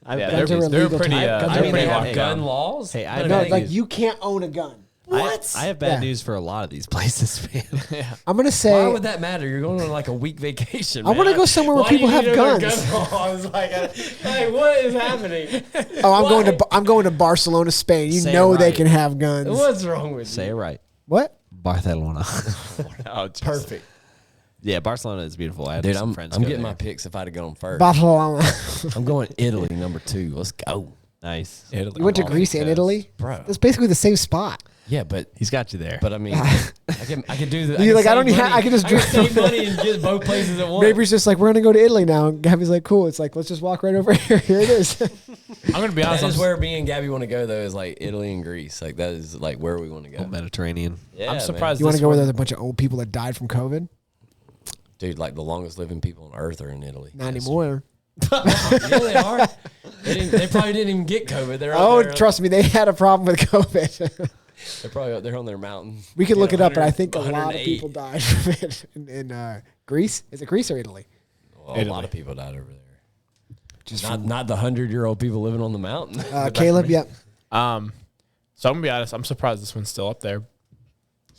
Yeah, Guns are they're illegal pretty. to- guns they're are pretty illegal. locked have down. gun laws. Hey, I No, think like you can't own a gun. What? I have bad news for a lot of these places, man. I'm gonna say. Why would that matter? You're going on like a week vacation. I want to go somewhere where people have guns. I was like, hey, what is happening? Oh, I'm going to Barcelona, Spain. You Say know it they right. can have guns. What's wrong with Say you? it right. What? Barcelona. Oh, Perfect. Yeah, Barcelona is beautiful. I had Dude, some I'm friends getting go my there. picks if I'd have gone first. Barcelona. I'm going Italy, number 2. Let's go. Nice. Italy. You went to all Greece and because- Italy? Bro. That's basically the same spot. Yeah, but He's got you there. I mean, I can do the. You're like, I save don't even money. I can just I can drive. save money and get both places at once. Mabry's just like, we're gonna go to Italy now. And Gabby's like, cool. It's like, let's just walk right over here. Here it is. I'm gonna be honest. That is where me and Gabby want to go though. Is like Italy and Greece. Like that is like where we want to go. Mediterranean. Yeah, I'm surprised. You want to this go where one- there's a bunch of old people that died from COVID? man. Dude. Like the longest living people on Earth are in Italy. Not anymore. Yeah, they are. They probably didn't even get COVID. They're out Oh, there, trust me, they had a problem with COVID. They're probably out there on their mountain. We could look it up, but I 100 think a lot of 108. people died from it in Greece. Is it Greece or Italy? Well, a Italy. lot of people died over there. Just Not the 100-year-old people living on the mountain. Caleb, yep. So I'm gonna be honest. I'm surprised this one's still up there.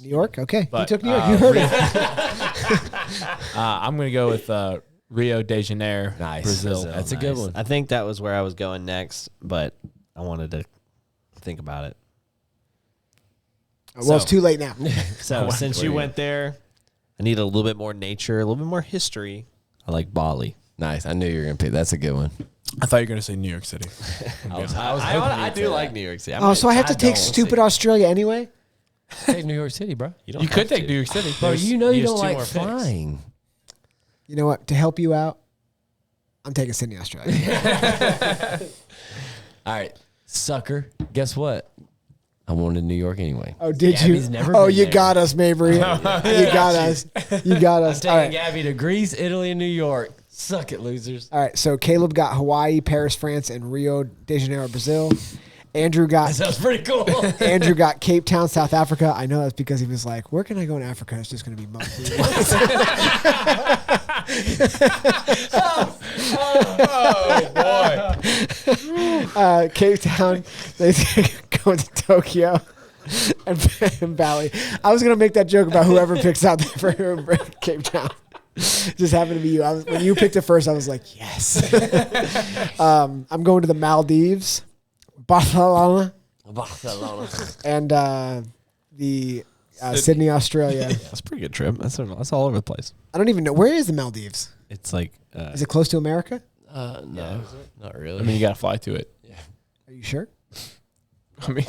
New York? Okay. You But, took New York. You heard it. I'm gonna go with Rio de Janeiro, Nice. Brazil. That's a good one. I think that was where I was going next, but I wanted to think about it. Well, it's too late now. So since you went there, I need a little bit more nature, a little bit more history. I like Bali. Nice. I knew you were gonna pick. That's a good one. I thought you were gonna say New York City. I do like New York City. Oh, so I have to take stupid Australia anyway? Take New York City, bro. You could take New York City, Bro, you know you There's don't two like more picks. flying. You know what? To help you out, I'm taking Sydney, Australia. All right, sucker. Guess what? I wanted New York anyway. Oh, did Gabby's you? never Oh, been you there. got us, Mabry. You got us. You got us. Taking All right. Gabby to Greece, Italy, and New York. Suck it, losers. All right. So Caleb got Hawaii, Paris, France, and Rio de Janeiro, Brazil. Andrew got That sounds pretty cool. Andrew got Cape Town, South Africa. I know that's because he was like, "Where can I go in Africa? It's just going to be mostly." Cape Town. They go to Tokyo and Bali. I was going to make that joke about whoever picks out for Cape Town. Just happened to be you. When you picked it first, I was like, yes. I'm going to the Maldives, Barcelona, and the Sydney, Australia. That's a pretty good trip. That's all over the place. I don't even know. Where is the Maldives? It's like Is it close to America? No, not really. I mean, you gotta fly to it. Are you sure? I mean,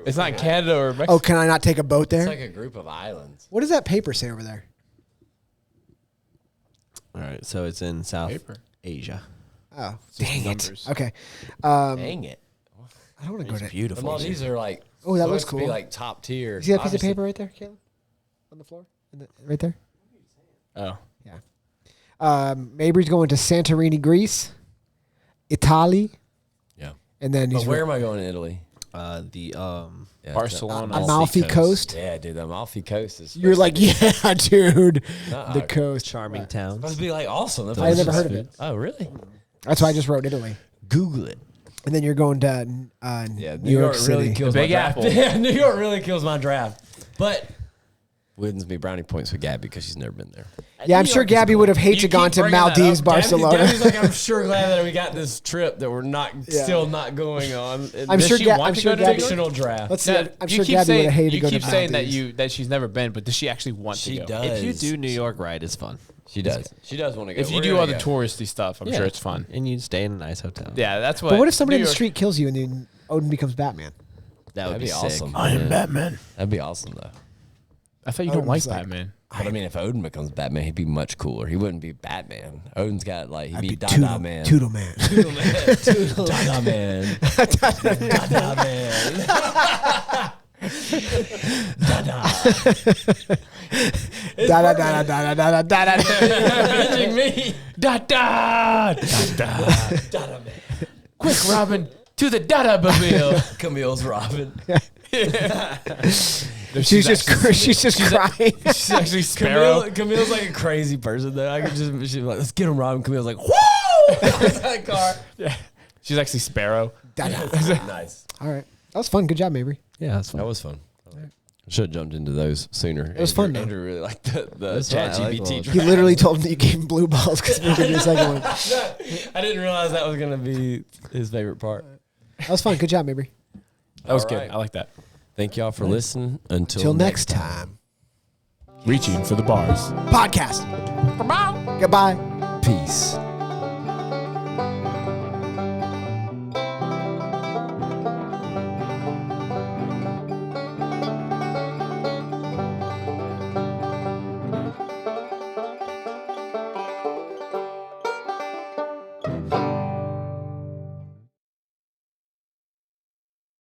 it's not Canada or Mexico. Oh, can I not take a boat there? it's like a group of islands. What does that paper say over there? all right. So it's in South Paper. Asia. Oh, dang it. numbers. Okay. Dang it. I don't want to go to. The Beautiful. Maldives are like. Oh, that looks supposed to be cool. like top tier. You see that piece of Obviously- paper right there, Caleb? On the floor? Right there? Oh, Mabry's going to Santorini, Greece, Italy, Yeah. and then But he's where am I going in Italy? Yeah, Barcelona. Amalfi Coast. Yeah, dude, the Amalfi Coast is. You're like, yeah, dude, Nuh-uh. the coast. Charming towns. Supposed to be like awesome. I never heard of it. Oh, really? That's why I just wrote Italy. Google it. And then you're going to Yeah, New York City. really kills The my Big draft. Apple. Yeah, New York really kills my draft. But wins me brownie points with Gabby because she's never been there. Yeah, I'm sure Gabby would have hated to gone to Maldives, Barcelona. Gabby's like, I'm sure glad that we got this trip that we're not still not going on. I'm Does sure. she want to go to New York? fictional draft. Let's see. Now, I'm you sure keep Gabby would saying- have hated to you go keep to saying Maldives. that she's never been, but does she actually want She to go? does. If you do New York right, it's fun. She does. She does want to go. If you We're do gonna all the go. touristy stuff, I'm Yeah. sure it's fun. And you stay in a nice hotel. Yeah, that's what. But what if somebody New in the York- street kills you and then Odin becomes Batman? That would That'd be be sick. awesome. I am Batman. That'd be awesome though. I thought you Odin's don't like like- Batman. But I mean, if Odin becomes Batman, he'd be much cooler. He wouldn't be Batman. Odin's got like he'd I'd be be Dada Man. Toodle Man. Dada Man. Dada Man. Da da da da da da da da. Avenging me. Da da da da. Quick, Robin, to the Dada Mobile. Camille's Robin. She's just crying. She's actually Sparrow. Camille's like a crazy person though. I could just she's like, let's get him, Robin. Camille's like, whoa! That car. Yeah. She's actually Sparrow. Da, da. Nice. All right, that was fun. Good job, Mabry. Yeah, that's fun. That was fun. Should have jumped into those sooner. It was fun, though. Andrew really liked the chat GPT. He literally told him that you gave him blue balls because we were going to do the second one. I didn't realize that was going to be his favorite part. That was fun. Good job, Mabry. That was good. I like that. Thank y'all for listening. Until next time. Reaching for the bars. Podcast. Goodbye. Peace.